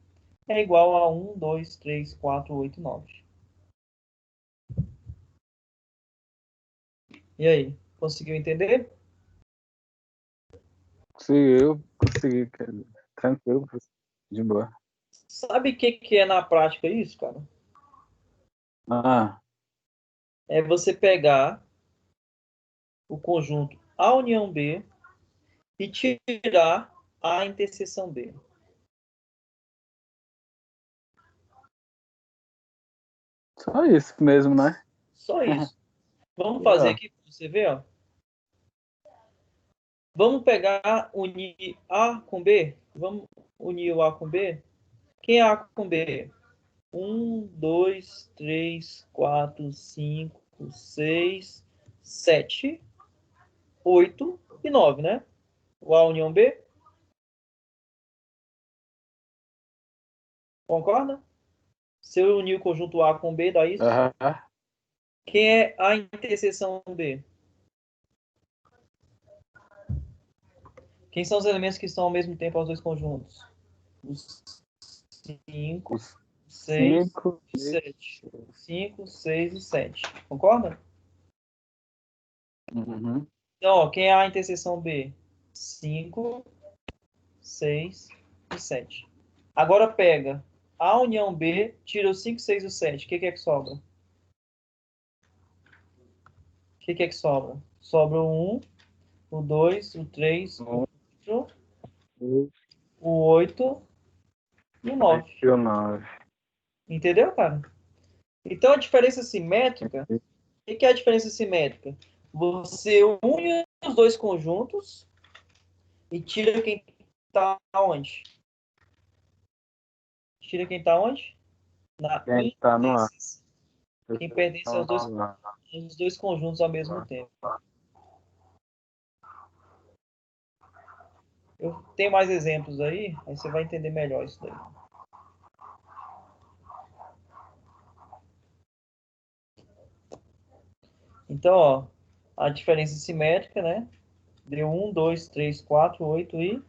é igual a 1, 2, 3, 4, 8 e 9. E aí, conseguiu entender? Consegui. Tranquilo, de boa. Sabe o que é na prática isso, cara? Ah, É você pegar o conjunto A união B e tirar a interseção B. só isso mesmo, né? Só isso. Vamos fazer aqui para você ver, ó. Vamos pegar, unir A com B? Vamos unir o A com B? Quem é A com B? 1, 2, 3, 4, 5, 6, 7, 8 e 9, né? O A união B. Concorda? Se eu unir o conjunto A com B, dá isso? Quem é a interseção B? Quem são os elementos que estão ao mesmo tempo aos dois conjuntos? Os 5, 6 e 7. 5, 6 e 7. Concorda? Uhum. Então, ó, quem é a interseção B? 5, 6 e 7. Agora pega a união B, tira o 5, 6 e o 7. O que é que sobra? O que é que sobra? Sobra o 1, o 2, o 3, o 4, o 8 e o 9. E o 9. Entendeu, cara? Então, a diferença simétrica, o que é a diferença simétrica? Você une os dois conjuntos e tira quem está onde? Tira quem está onde? Na Quem tá no ar. interseção. Quem pertence aos dois conjuntos ao mesmo tempo. Eu tenho mais exemplos aí você vai entender melhor isso daí. Então, ó, a diferença simétrica, né? Deu 1, 2, 3, 4, 8 e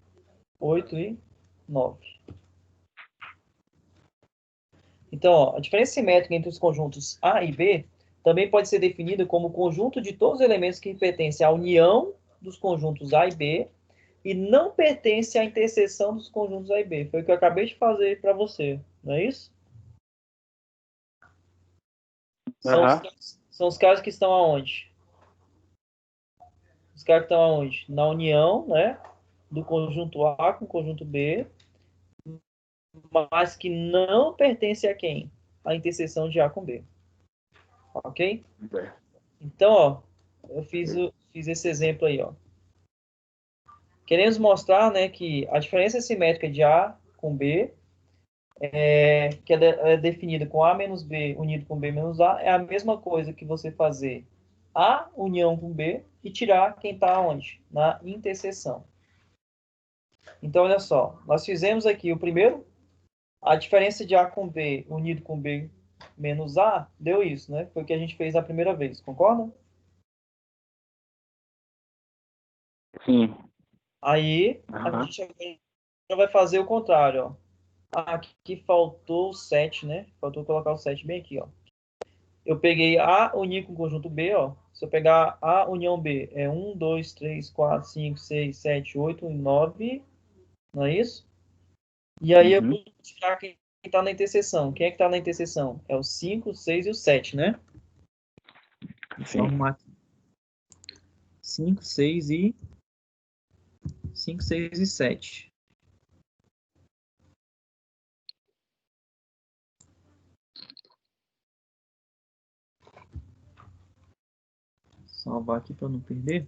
9. Então, ó, a diferença simétrica entre os conjuntos A e B também pode ser definida como o conjunto de todos os elementos que pertencem à união dos conjuntos A e B e não pertence à interseção dos conjuntos A e B. Foi o que eu acabei de fazer para você, não é isso? São os casos que estão aonde? Os caras que estão aonde? Na união, né? Do conjunto A com o conjunto B, mas que não pertence a quem? A interseção de A com B. Ok? Então, ó, eu fiz esse exemplo aí, ó. Queremos mostrar, né, que a diferença simétrica de A com B, que é definida com A menos B unido com B menos A, é a mesma coisa que você fazer A união com B e tirar quem está onde? Na interseção. Então, olha só, nós fizemos aqui o primeiro, a diferença de A com B unido com B menos A, deu isso, né? Foi o que a gente fez a primeira vez, concorda? Sim. Aí, a gente já vai fazer o contrário, ó. Aqui faltou o 7, né? Faltou colocar o 7 bem aqui, ó. Eu peguei A unir com o conjunto B, ó. Se eu pegar A união B, é 1, 2, 3, 4, 5, 6, 7, 8 e 9, não é isso? E aí eu vou tirar quem está na interseção. Quem é que está na interseção? É o 5, o 6 e o 7, né? Deixa eu arrumar aqui. 5, 6 e 7. Salvar aqui para não perder.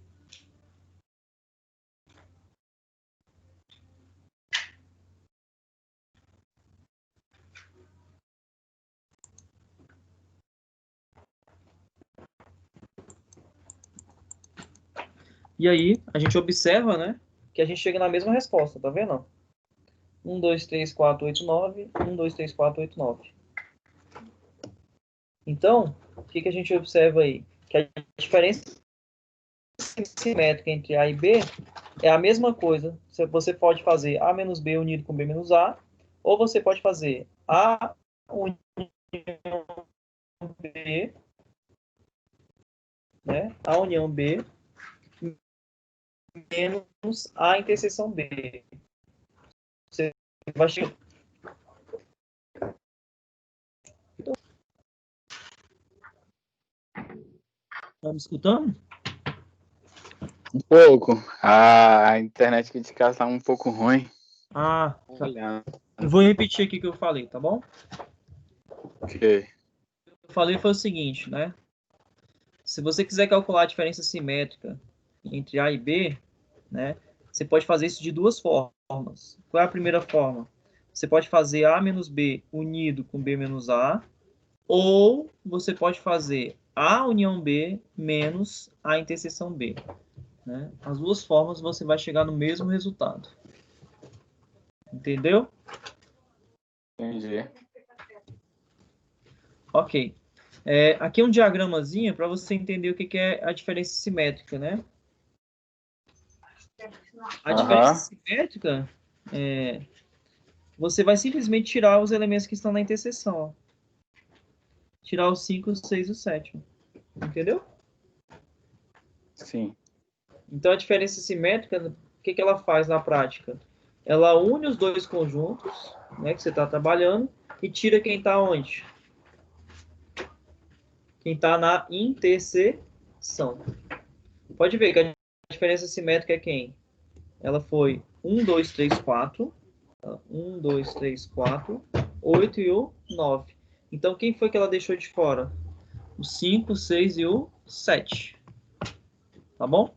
E aí, a gente observa, né, que a gente chega na mesma resposta, tá vendo? 1, 2, 3, 4, 8, 9. 1, 2, 3, 4, 8, 9. Então, o que a gente observa aí? Que a diferença simétrica entre A e B é a mesma coisa. Você pode fazer A menos B unido com B menos A, ou você pode fazer A união B, né? A união B menos A interseção B. Você vai chegar... Tá me escutando? Um pouco. A internet aqui de casa tá um pouco ruim. Tá. Eu vou repetir aqui o que eu falei, tá bom? Ok. O que eu falei foi o seguinte, né? Se você quiser calcular a diferença simétrica entre A e B, né, você pode fazer isso de duas formas. Qual é a primeira forma? Você pode fazer A menos B unido com B menos A, ou você pode fazer A união B menos A interseção B. Né? As duas formas você vai chegar no mesmo resultado. Entendeu? Entendi. Ok. Aqui é um diagramazinho para você entender o que é a diferença simétrica, né? A diferença simétrica você vai simplesmente tirar os elementos que estão na interseção. Ó. Tirar os 5, o 6 e o 7. Entendeu? Sim. Então, a diferença simétrica, o que ela faz na prática? Ela une os dois conjuntos, né, que você está trabalhando, e tira quem está onde? Quem está na interseção. Pode ver que a diferença simétrica é quem? Ela foi 1, 2, 3, 4. 1, 2, 3, 4. 8 e o 9. Então, quem foi que ela deixou de fora? O 5, o 6 e o 7. Tá bom?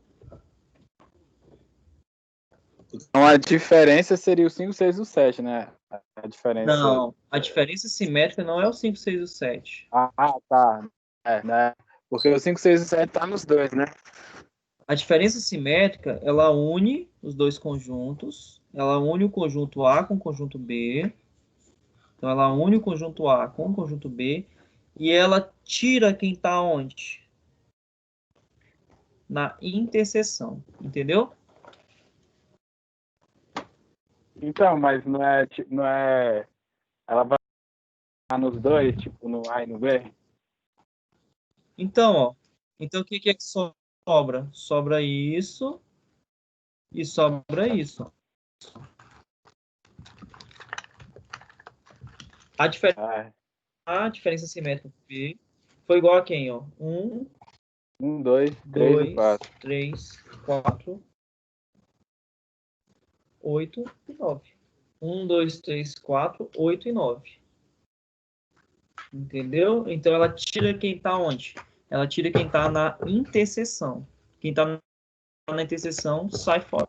Então a diferença seria o 5, 6 e o 7, né? A diferença. Não, a diferença simétrica não é o 5, 6 e o 7. Ah, tá. Né? Porque o 5, 6 e o 7 tá nos dois, né? A diferença simétrica, ela une os dois conjuntos, ela une o conjunto A com o conjunto B, então ela une o conjunto A com o conjunto B, e ela tira quem está onde? Na interseção, entendeu? Então, mas não é. Ela vai nos dois, tipo, no A e no B? Então, ó, então o que é que sobra? Sobra isso e sobra isso. A diferença, Ah, a diferença simétrica B foi igual a quem, ó? 1, 2, 3 e 2, 4. 3, 4, 8 e 9. 1, 2, 3, 4, 8 e 9. Entendeu? Então ela tira quem está onde? Ela tira quem está na interseção. Quem está na interseção sai fora.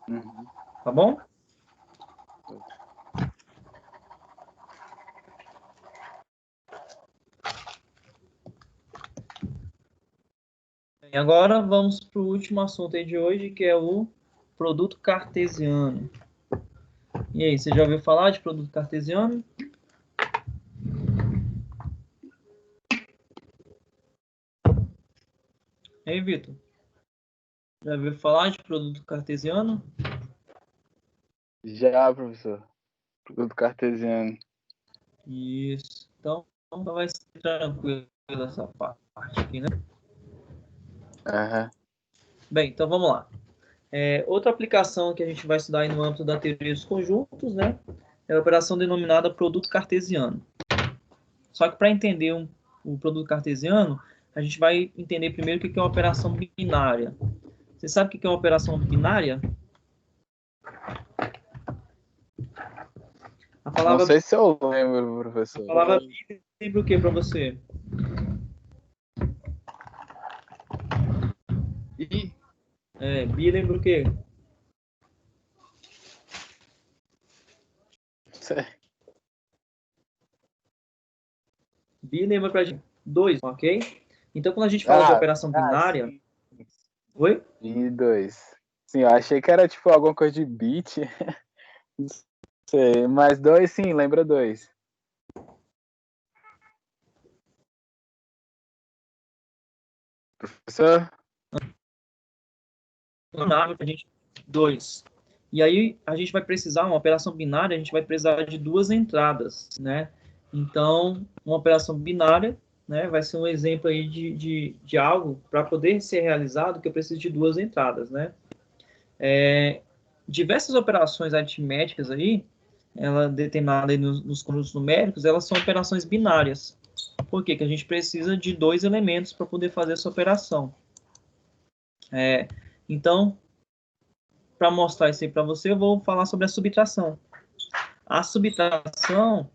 Uhum. Tá bom? E agora vamos para o último assunto aí de hoje, que é o produto cartesiano. E aí, você já ouviu falar de produto cartesiano? E aí, Vitor? Já ouviu falar de produto cartesiano? Já, professor. Produto cartesiano. Isso. Então vai ser tranquilo essa parte aqui, né? Aham. Bem, então vamos lá. Outra aplicação que a gente vai estudar aí no âmbito da teoria dos conjuntos, né? É a operação denominada produto cartesiano. Só que para entender o produto cartesiano, a gente vai entender primeiro o que é uma operação binária. Você sabe o que é uma operação binária? A Não palavra, sei se eu lembro, a professor. palavra bi lembra o que para você? Ih, Bi lembra o quê? sei. Bi lembra para gente 2, ok? Então, quando a gente fala de Ah, operação binária... sim. Oi? E 2. Sim, eu achei que era tipo alguma coisa de bit. Não sei, mas 2 sim, lembra 2. Professor? Binário para a gente 2. E aí a gente vai precisar, uma operação binária, a gente vai precisar de duas entradas, né? Então, uma operação binária, né, vai ser um exemplo aí de algo para poder ser realizado que eu preciso de duas entradas, né? Diversas operações aritméticas aí, ela determinada aí nos conjuntos numéricos, elas são operações binárias. Por quê? Que a gente precisa de dois elementos para poder fazer essa operação. Então, para mostrar isso aí para você, eu vou falar sobre a subtração. A subtração,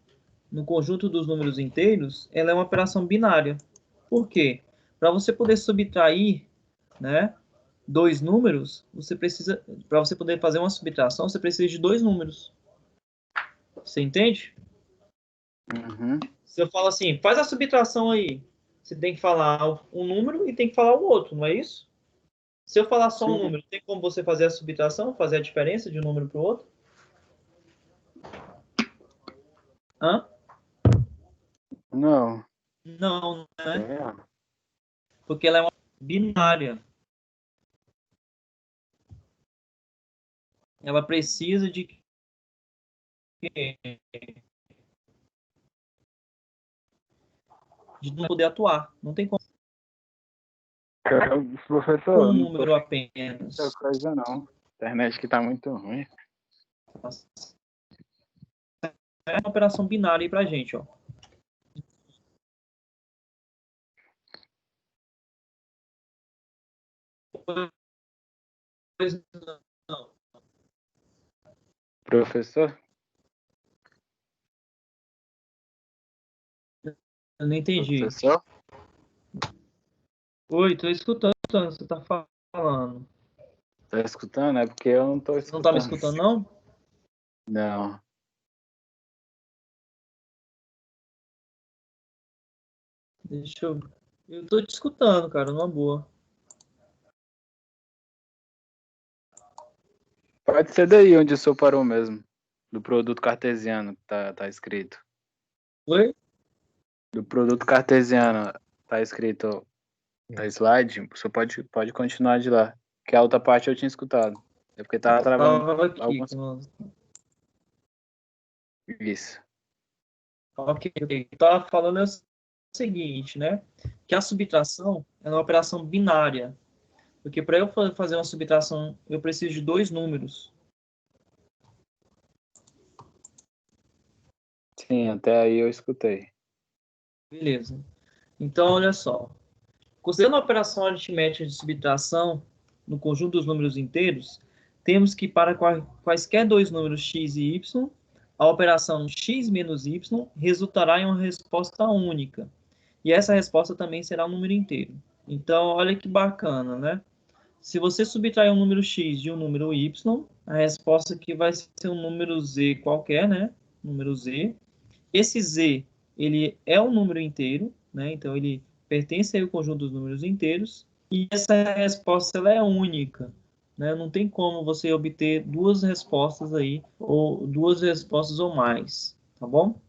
no conjunto dos números inteiros, ela é uma operação binária. Por quê? Para você poder subtrair, né, dois números, você precisa, para você poder fazer uma subtração, você precisa de dois números. Você entende? Uhum. Se eu falo assim, faz a subtração aí, você tem que falar um número e tem que falar o outro, não é isso? Se eu falar só um Sim. número, tem como você fazer a subtração, fazer a diferença de um número para o outro? Hã? Não. Não, né? Tem. Porque ela é uma binária. Ela precisa de não poder atuar. Não tem como com Professor, um não tô número vendo muita apenas. coisa não. A internet que tá muito ruim. É uma operação binária aí pra gente, ó. Pois não, Professor? eu não entendi. Professor? Oi, tô escutando o que você tá falando. Tá escutando? É porque eu não tô Você não tá me escutando. escutando, não? Não. Deixa eu... Eu tô te escutando, cara, numa boa. Pode ser daí onde o senhor parou mesmo. Do produto cartesiano que tá escrito. Oi? Do produto cartesiano tá escrito na slide. O senhor pode continuar de lá. Que a outra parte eu tinha escutado. É porque tava travando Tava aqui. algumas. Isso. Ok. Tava falando é o seguinte, né? Que a subtração é uma operação binária. Porque para eu fazer uma subtração, eu preciso de dois números. Sim, até aí eu escutei. Beleza. Então, olha só. Considerando a operação aritmética de subtração no conjunto dos números inteiros, temos que para quaisquer dois números x e y, a operação x menos y resultará em uma resposta única. E essa resposta também será um número inteiro. Então, olha que bacana, né? Se você subtrair um número x de um número y, a resposta aqui vai ser um número z qualquer, né? Número z. Esse z, ele é um número inteiro, né? Então, ele pertence ao conjunto dos números inteiros. E essa resposta ela é única, né? Não tem como você obter duas respostas aí, ou duas respostas ou mais, tá bom?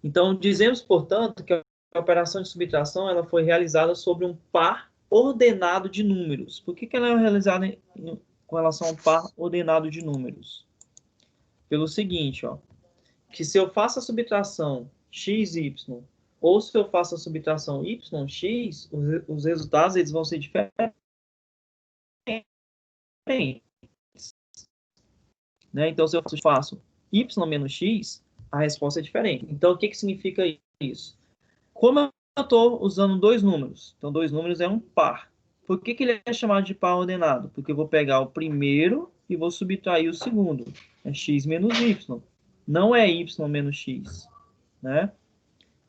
Então, dizemos, portanto, que a operação de subtração ela foi realizada sobre um par ordenado de números. Por que ela é realizada com relação a um par ordenado de números? Pelo seguinte, ó, que se eu faço a subtração xy ou se eu faço a subtração yx, os resultados eles vão ser diferentes, né? Então, se eu faço y menos x, a resposta é diferente. Então, o que significa isso? Como eu estou usando dois números, então dois números é um par. Por que ele é chamado de par ordenado? Porque eu vou pegar o primeiro e vou subtrair o segundo. É x menos y. Não é y menos x, né?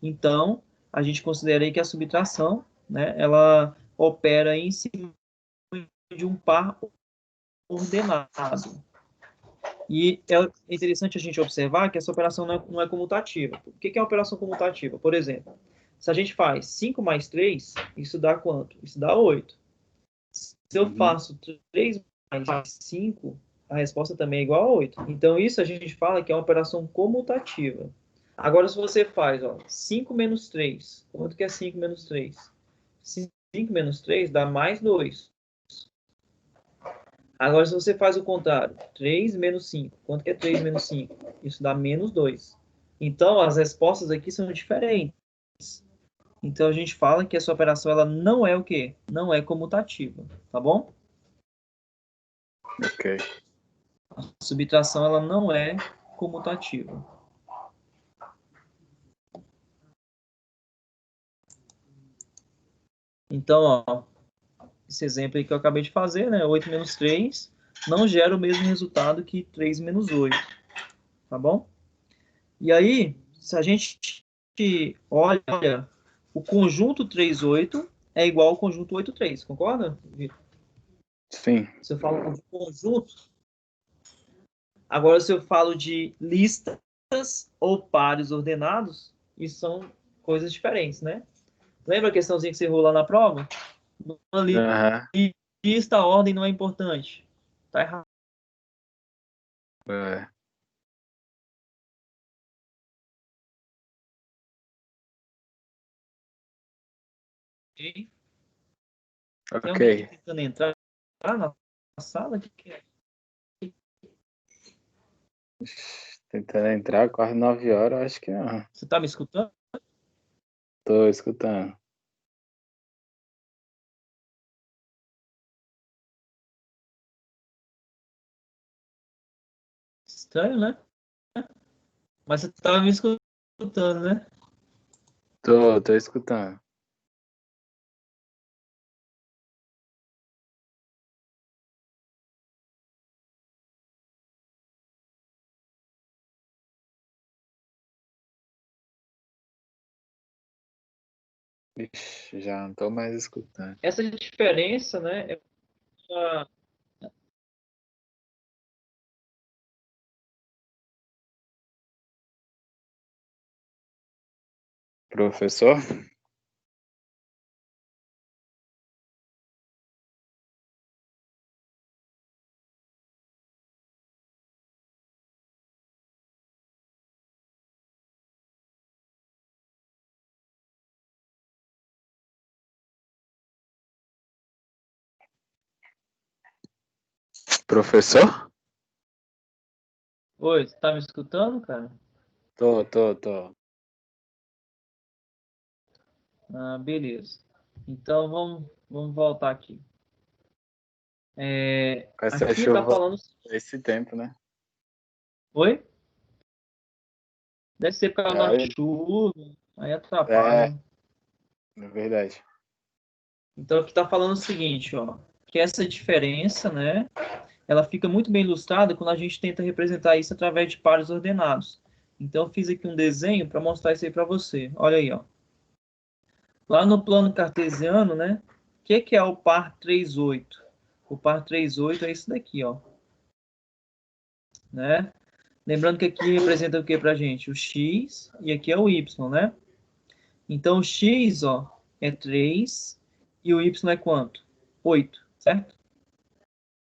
Então, a gente considera aí que a subtração, né, ela opera em cima de um par ordenado. E é interessante a gente observar que essa operação não é comutativa. O que é a operação comutativa? Por exemplo, se a gente faz 5 mais 3, isso dá quanto? Isso dá 8. Se eu faço 3 mais 5, a resposta também é igual a 8. Então, isso a gente fala que é uma operação comutativa. Agora, se você faz 5 menos 3, quanto que é 5 menos 3? 5 menos 3 dá mais 2. Agora, se você faz o contrário, 3 menos 5, quanto que é 3 menos 5? Isso dá menos 2. Então, as respostas aqui são diferentes. Então, a gente fala que essa operação ela não é o quê? Não é comutativa, tá bom? Ok. A subtração ela não é comutativa. Então, ó, esse exemplo aí que eu acabei de fazer, né? 8 menos 3 não gera o mesmo resultado que 3 menos 8, tá bom? E aí, se a gente olha, o conjunto 3 8 é igual ao conjunto 8 3, concorda, Vitor? Sim. Se eu falo de conjunto, agora se eu falo de listas ou pares ordenados, isso são coisas diferentes, né? Lembra a questãozinha que você errou lá na prova? Uma Aham. lista, a ordem não é importante. Tá errado. É. Tem Ok. alguém tentando entrar na sala? O que que é? Tentando entrar, quase 9 horas, acho que não. Você tá me escutando? Tô escutando. Estranho, né? Mas você tava me escutando, né? Tô escutando. Ixi, já não tô mais escutando. Essa diferença, né, é uma Professor? Professor? Oi, você tá me escutando, cara? Tô. Ah, beleza. Então vamos voltar aqui. Com essa Aqui tá chuva, falando. esse tempo, né? Oi? Deve ser por causa da É, chuva, aí é, atrapalha. é verdade. Então aqui tá falando o seguinte, ó, que essa diferença, né, ela fica muito bem ilustrada quando a gente tenta representar isso através de pares ordenados. Então eu fiz aqui um desenho para mostrar isso aí para você. Olha aí, ó. Lá no plano cartesiano, né, o que é o par 3,8? O par 3,8 é isso daqui, ó, né? Lembrando que aqui representa o que para a gente? O x e aqui é o y, né? Então, o x, ó, é 3 e o y é quanto? 8, certo?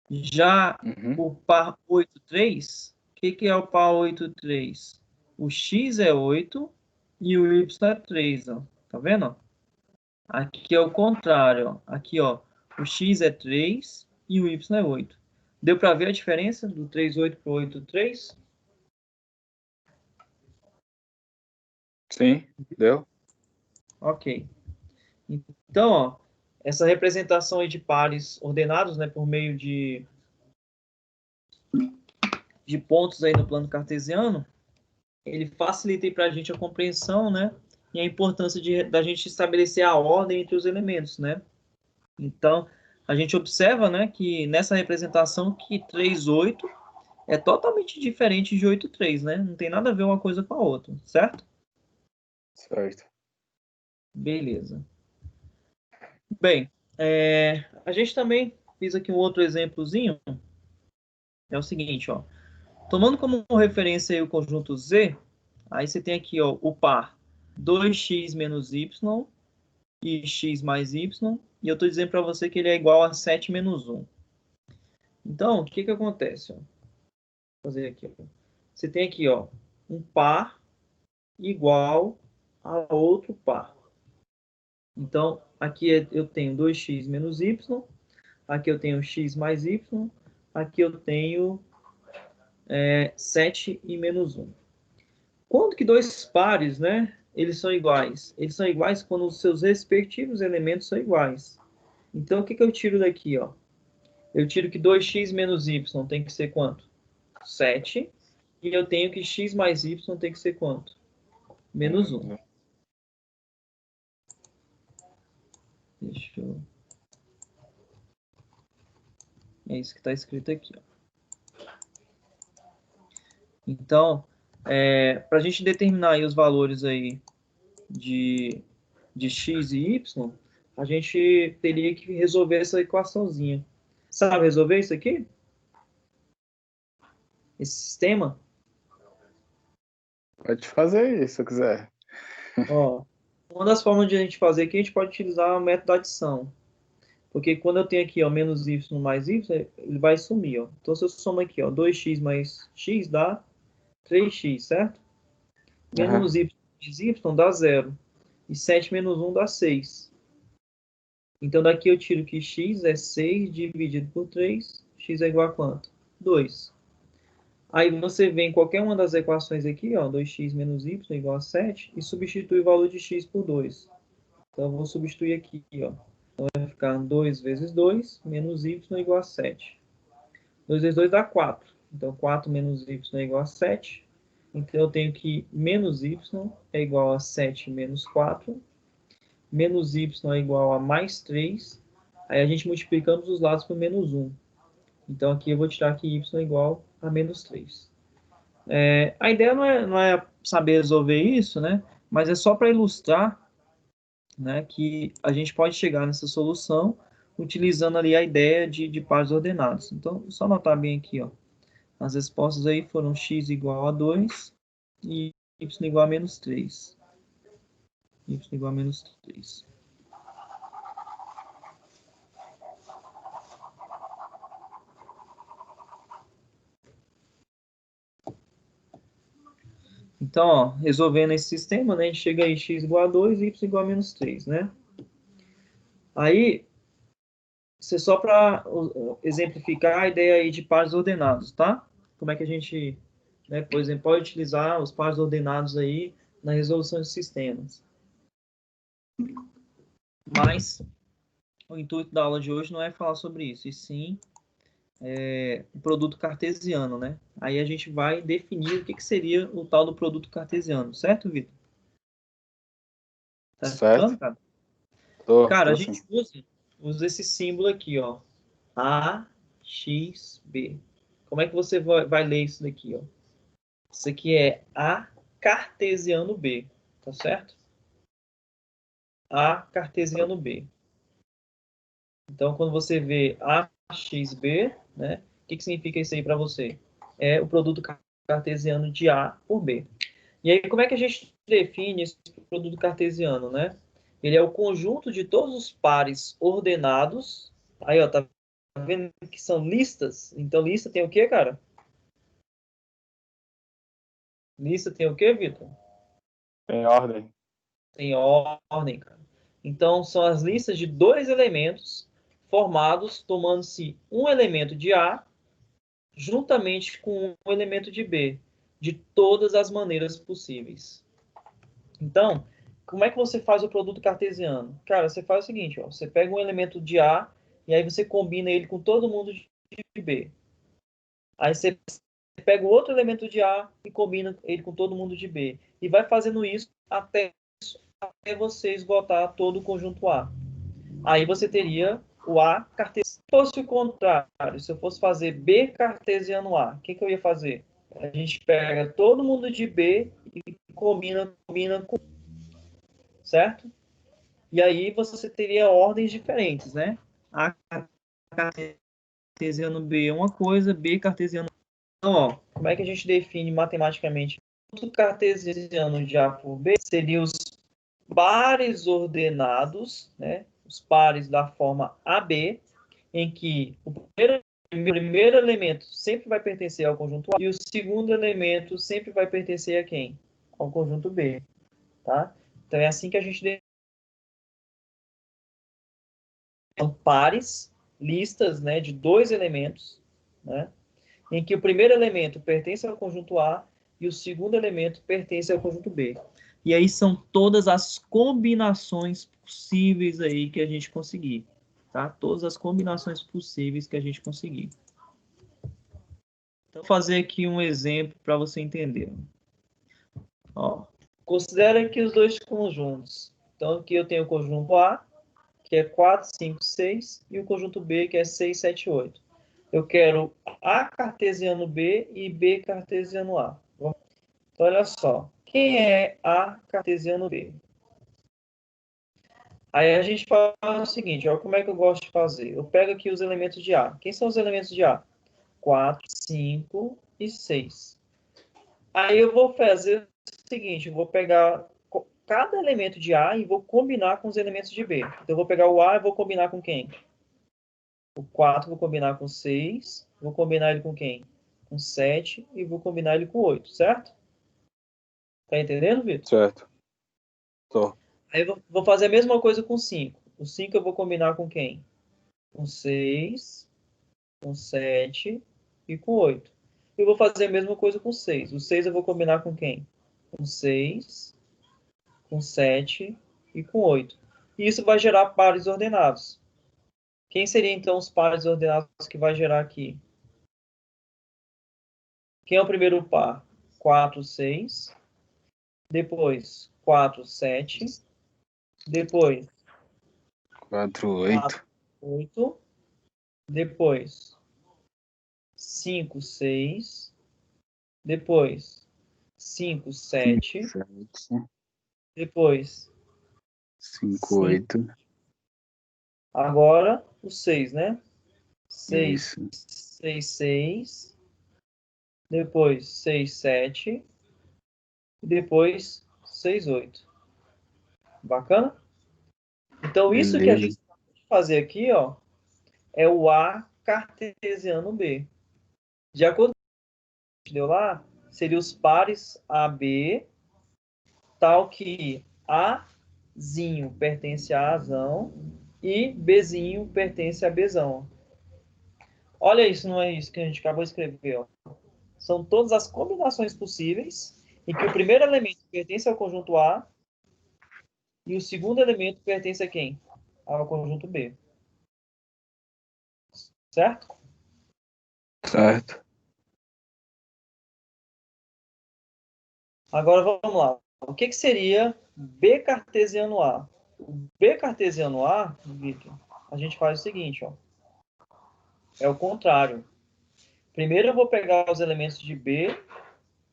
Já Uhum. o par 8, 3, o que é o par 8, 3? O x é 8 e o y é 3, ó. Tá vendo? Aqui é o contrário, ó. Aqui, ó, o x é 3 e o y é 8. Deu para ver a diferença do 3,8 para o 8,3? Sim, deu? Ok. Então, ó, essa representação aí de pares ordenados, né, por meio de pontos aí no plano cartesiano, ele facilita para a gente a compreensão, né, e a importância da gente estabelecer a ordem entre os elementos, né. Então, a gente observa, né, que nessa representação que 3,8 é totalmente diferente de 8,3, né, não tem nada a ver uma coisa com a outra, certo? Certo. Beleza. Bem, a gente também fez aqui um outro exemplozinho, é o seguinte, ó. Tomando como referência aí o conjunto Z, aí você tem aqui ó, o par 2x menos y e x mais y, e eu estou dizendo para você que ele é igual a 7 menos 1. Então, o que acontece? Ó? Vou fazer aqui. Ó. Você tem aqui ó, um par igual a outro par. Então, aqui eu tenho 2x menos y, aqui eu tenho x mais y, aqui eu tenho 7 e menos 1. Quando que dois pares, né, eles são iguais? Eles são iguais quando os seus respectivos elementos são iguais. Então, o que eu tiro daqui, ó? Eu tiro que 2x menos y tem que ser quanto? 7. E eu tenho que x mais y tem que ser quanto? Menos 1. Deixa eu... É isso que está escrito aqui, ó. Então, para a gente determinar aí os valores aí de x e y, a gente teria que resolver essa equaçãozinha. Sabe resolver isso aqui? Esse sistema? Pode fazer isso se quiser. Ó, uma das formas de a gente fazer aqui, a gente pode utilizar o método da adição. Porque quando eu tenho aqui, ó, menos y mais y, ele vai sumir, ó. Então, se eu somo aqui, ó, 2x mais x dá 3x, certo? Aham. Menos y mais y dá 0. E 7 menos 1 dá 6. Então, daqui eu tiro que x é 6 dividido por 3. X é igual a quanto? 2. Aí você vem em qualquer uma das equações aqui, ó, 2x menos y igual a 7, e substitui o valor de x por 2. Então, eu vou substituir aqui, ó. Vai ficar 2 vezes 2 menos y igual a 7. 2 vezes 2 dá 4. Então, 4 menos y é igual a 7. Então, eu tenho que menos y é igual a 7 menos 4. Menos y é igual a mais 3. Aí a gente multiplica ambos os lados por menos 1. Então, aqui eu vou tirar que y é igual a menos 3. A ideia não é saber resolver isso, né? Mas é só para ilustrar, né, que a gente pode chegar nessa solução utilizando ali a ideia de pares ordenados. Então, só anotar bem aqui, ó. As respostas aí foram x igual a 2 e y igual a menos 3. y igual a menos 3. Então, ó, resolvendo esse sistema, né, a gente chega aí x igual a 2 e y igual a menos 3, né? Aí, isso é só para exemplificar a ideia aí de pares ordenados, tá? Como é que a gente, né, por exemplo, pode utilizar os pares ordenados aí na resolução de sistemas. Mas o intuito da aula de hoje não é falar sobre isso, e sim o produto cartesiano, né? Aí a gente vai definir o que seria o tal do produto cartesiano, certo, Vitor? Tá escutando, Certo? cara? Cara, a Tô sim. gente usa esse símbolo aqui, ó. A, X, B. Como é que você vai ler isso daqui, ó? Isso aqui é A cartesiano B, tá certo? A cartesiano B. Então, quando você vê AXB, né? O que significa isso aí para você? É o produto cartesiano de A por B. E aí, como é que a gente define esse produto cartesiano, né? Ele é o conjunto de todos os pares ordenados. Aí, ó, tá vendo que são listas? Então, lista tem o quê, cara? Lista tem o quê, Vitor? Tem ordem. Tem ordem, cara. Então, são as listas de dois elementos formados tomando-se um elemento de A juntamente com um elemento de B, de todas as maneiras possíveis. Então, como é que você faz o produto cartesiano? Cara, você faz o seguinte, ó, você pega um elemento de A e aí você combina ele com todo mundo de B. Aí você pega o outro elemento de A e combina ele com todo mundo de B. E vai fazendo isso até você esgotar todo o conjunto A. Aí você teria o A cartesiano. Se fosse o contrário, se eu fosse fazer B cartesiano A, o que eu ia fazer? A gente pega todo mundo de B e combina com, certo? E aí você teria ordens diferentes, né? A cartesiano B é uma coisa, B cartesiano. Então, ó, como é que a gente define matematicamente o cartesiano de A por B? Seria os pares ordenados, né? Os pares da forma AB, em que o primeiro elemento sempre vai pertencer ao conjunto A e o segundo elemento sempre vai pertencer a quem? Ao conjunto B, tá? Então é assim que a gente define. São pares, listas, né, de dois elementos, né? Em que o primeiro elemento pertence ao conjunto A e o segundo elemento pertence ao conjunto B. E aí são todas as combinações possíveis aí que a gente conseguir, tá? Todas as combinações possíveis que a gente conseguir. Então, vou fazer aqui um exemplo para você entender. Ó, considera aqui os dois conjuntos. Então, aqui eu tenho o conjunto A, que é 4, 5, 6, e o conjunto B, que é 6, 7, 8. Eu quero A cartesiano B e B cartesiano A. Então, olha só. Quem é A cartesiano B? Aí a gente faz o seguinte, olha como é que eu gosto de fazer. Eu pego aqui os elementos de A. Quem são os elementos de A? 4, 5 e 6. Aí eu vou fazer o seguinte, eu vou pegar cada elemento de A e vou combinar com os elementos de B. Então eu vou pegar o A e vou combinar com quem? O 4 vou combinar com 6, vou combinar ele com quem? Com 7 e vou combinar ele com 8, certo? Tá entendendo, Vitor? Certo. Tô. Aí eu vou fazer a mesma coisa com 5. O 5 eu vou combinar com quem? Com 6, com 7 e com 8. Eu vou fazer a mesma coisa com 6. O 6 eu vou combinar com quem? Com 6, com 7 e com 8. E isso vai gerar pares ordenados. Quem seriam então os pares ordenados que vai gerar aqui? Quem é o primeiro par? 4, 6. Depois, 4, 7. Depois, 4, 4, 8. 8. Depois, 5, 6. Depois, 5, 5, 7. 7. Depois, 5, 5. 8. Agora, o 6, né? 6, Isso. 6, 6. Depois, 6, 7. E depois, 6, 8. Bacana? Então, isso que a Beleza. gente vai fazer aqui, ó, é o A cartesiano B. De acordo com o que deu lá, seriam os pares AB, tal que Azinho pertence a Azão e Bzinho pertence a Bzão. Olha isso, não é isso que a gente acabou de escrever, ó. São todas as combinações possíveis em que o primeiro elemento pertence ao conjunto A e o segundo elemento pertence a quem? Ao conjunto B. Certo? Certo. Agora vamos lá. O que seria B cartesiano A? O B cartesiano A, Victor, a gente faz o seguinte, ó. É o contrário. Primeiro eu vou pegar os elementos de B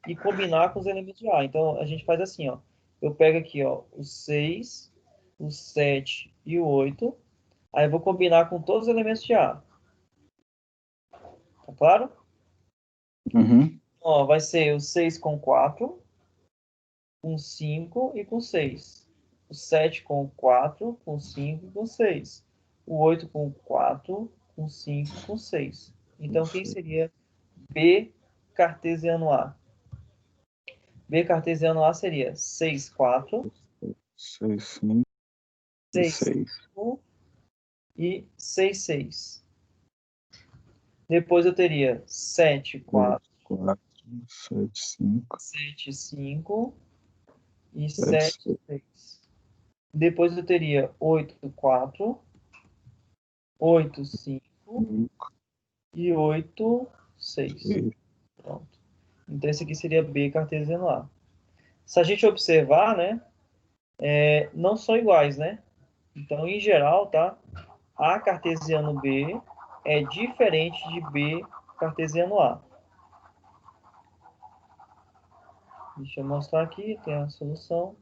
e combinar com os elementos de A. Então a gente faz assim, ó. Eu pego aqui, ó, o 6, o 7 e o 8. Aí eu vou combinar com todos os elementos de A. Tá claro? Uhum. Ó, vai ser o 6 com 4, com 5 e com 6. O 7 com 4, com 5 e com 6. O 8 com 4, com 5 e com 6. Então, quem seria B cartesiano A? B cartesiano A seria 6, 4, 6, 5 e 6, 6. 5 e 6, 6. Depois eu teria 7, 4, 4, 7, 5, 7, 5 e 7, 7, 6. 6. Depois eu teria 8, 4, 8, 5 e 8, 6. Pronto. Então, esse aqui seria B cartesiano A. Se a gente observar, né, não são iguais, né? Então, em geral, tá? A cartesiano B é diferente de B cartesiano A. Deixa eu mostrar aqui, tem a solução.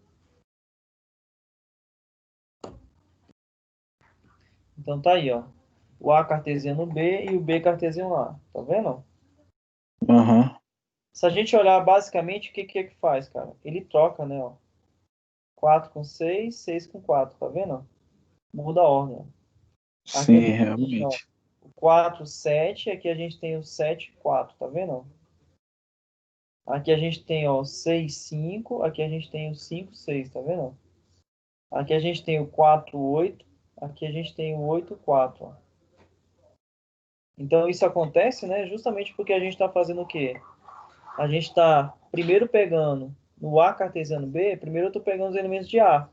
Então, tá aí, ó. O A cartesiano B e o B cartesiano A. Tá vendo? Aham. Se a gente olhar basicamente, o que que faz, cara? Ele troca, né, ó. 4 com 6, 6 com 4, tá vendo? Muda a ordem. Aqui Sim, a gente tem, ó, realmente. o 4, 7, aqui a gente tem o 7, 4, tá vendo? Aqui a gente tem, ó, 6, 5, aqui a gente tem o 5, 6, tá vendo? Aqui a gente tem o 4, 8, aqui a gente tem o 8, 4, ó. Então isso acontece, né, justamente porque a gente está fazendo o quê? A gente está primeiro pegando no A cartesiano B, primeiro eu estou pegando os elementos de A,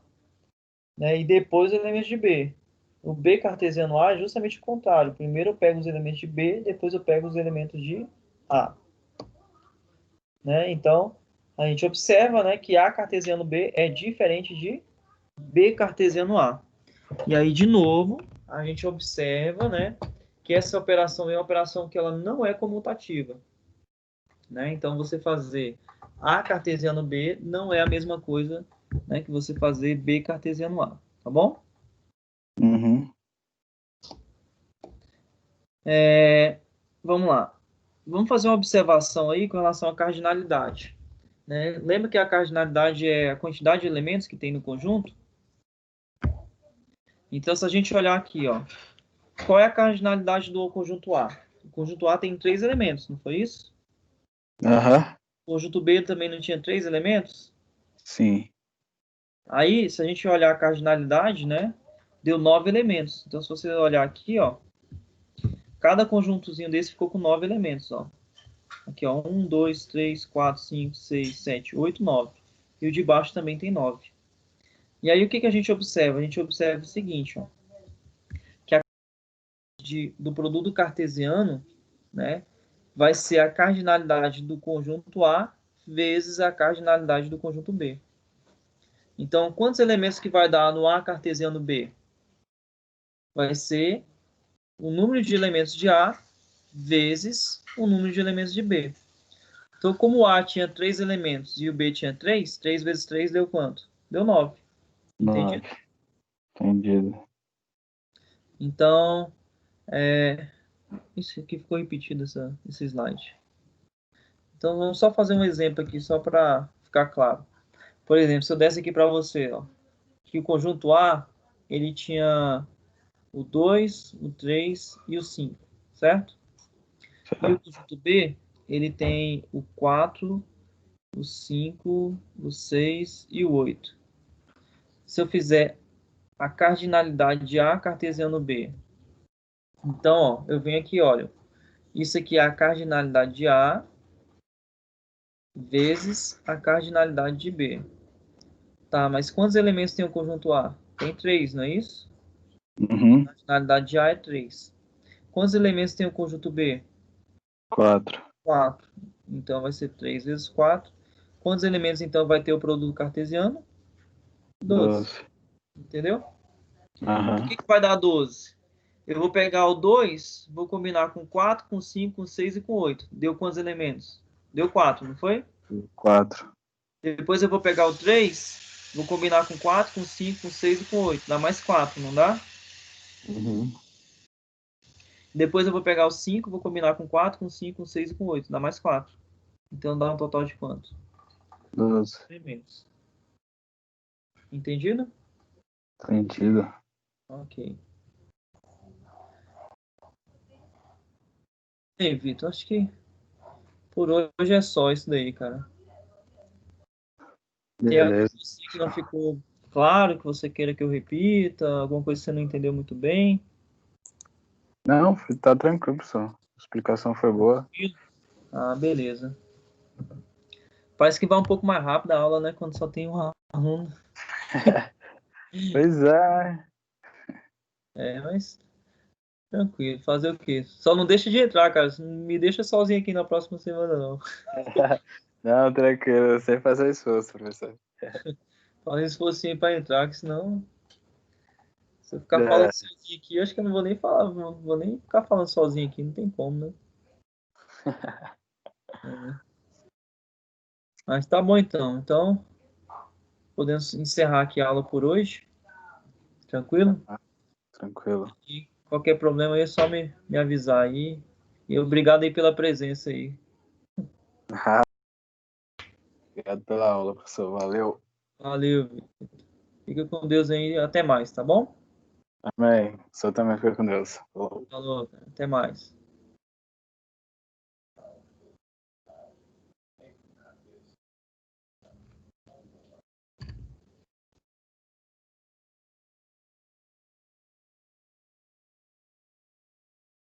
né, e depois os elementos de B. O B cartesiano A é justamente o contrário. Primeiro eu pego os elementos de B, depois eu pego os elementos de A. Né? Então, a gente observa, né, que A cartesiano B é diferente de B cartesiano A. E aí, de novo, a gente observa, né, que essa operação é uma operação que ela não é comutativa. Né? Então, você fazer A cartesiano B não é a mesma coisa, né, que você fazer B cartesiano A. Tá bom? Uhum. Vamos lá. Vamos fazer uma observação aí com relação à cardinalidade. Né? Lembra que a cardinalidade é a quantidade de elementos que tem no conjunto? Então, se a gente olhar aqui, ó, qual é a cardinalidade do conjunto A? O conjunto A tem 3 elementos, não foi isso? Aham. O conjunto B também não tinha 3 elementos? Sim. Aí, se a gente olhar a cardinalidade, né, deu 9 elementos. Então, se você olhar aqui, ó, cada conjuntozinho desse ficou com 9 elementos, ó. Aqui, ó, 1, 2, 3, 4, 5, 6, 7, 8, 9. E o de baixo também tem 9. E aí, o que que a gente observa? A gente observa o seguinte, ó, que a do produto cartesiano, né, vai ser a cardinalidade do conjunto A vezes a cardinalidade do conjunto B. Então, quantos elementos que vai dar no A cartesiano B? Vai ser o número de elementos de A vezes o número de elementos de B. Então, como o A tinha 3 elementos e o B tinha 3, 3 vezes 3 deu quanto? Deu 9. Entendido? 9. Entendido. Então, isso aqui ficou repetido, esse slide. Então, vamos só fazer um exemplo aqui, só para ficar claro. Por exemplo, se eu desse aqui para você, ó, que o conjunto A, ele tinha o 2, o 3 e o 5, certo? E o conjunto B, ele tem o 4, o 5, o 6 e o 8. Se eu fizer a cardinalidade de A cartesiano B, então, ó, eu venho aqui, olha, isso aqui é a cardinalidade de A vezes a cardinalidade de B. Tá, mas quantos elementos tem o conjunto A? Tem 3, não é isso? Uhum. A cardinalidade de A é 3. Quantos elementos tem o conjunto B? 4. 4. Então vai ser 3 vezes 4. Quantos elementos então vai ter o produto cartesiano? 12. 12. Entendeu? O Aham. que vai dar 12? Eu vou pegar o 2, vou combinar com 4, com 5, com 6 e com 8. Deu quantos elementos? Deu 4, não foi? 4. Depois eu vou pegar o 3, vou combinar com 4, com 5, com 6 e com 8. Dá mais 4, não dá? Uhum. Depois eu vou pegar o 5, vou combinar com 4, com 5, com 6 e com 8. Dá mais 4. Então dá um total de quanto? 12. Elementos. Entendido? Sentido. Ok. E aí, Vitor, acho que por hoje é só isso daí, cara. Tem algo Beleza. que não ficou claro, que você queira que eu repita, alguma coisa que você não entendeu muito bem? Não, tá tranquilo, pessoal. A explicação foi boa. Ah, beleza. Parece que vai um pouco mais rápido a aula, né? Quando só tem um aluno. Pois é. É, mas tranquilo. Fazer o quê? Só não deixa de entrar, cara. Não me deixa sozinho aqui na próxima semana, não. Não, tranquilo. Eu sei fazer esforço, professor. Faz esforcinho pra entrar, que senão, se eu ficar É. falando sozinho aqui, eu acho que eu não vou nem falar, não vou nem ficar falando sozinho aqui, não tem como, né? É. Mas tá bom então. Então, podemos encerrar aqui a aula por hoje. Tranquilo? Tranquilo. E qualquer problema aí é só me avisar aí. E obrigado aí pela presença aí. Obrigado pela aula, professor. Valeu. Valeu. Fica com Deus aí. Até mais, tá bom? Amém. O senhor também fica com Deus. Falou. Falou, cara. Até mais.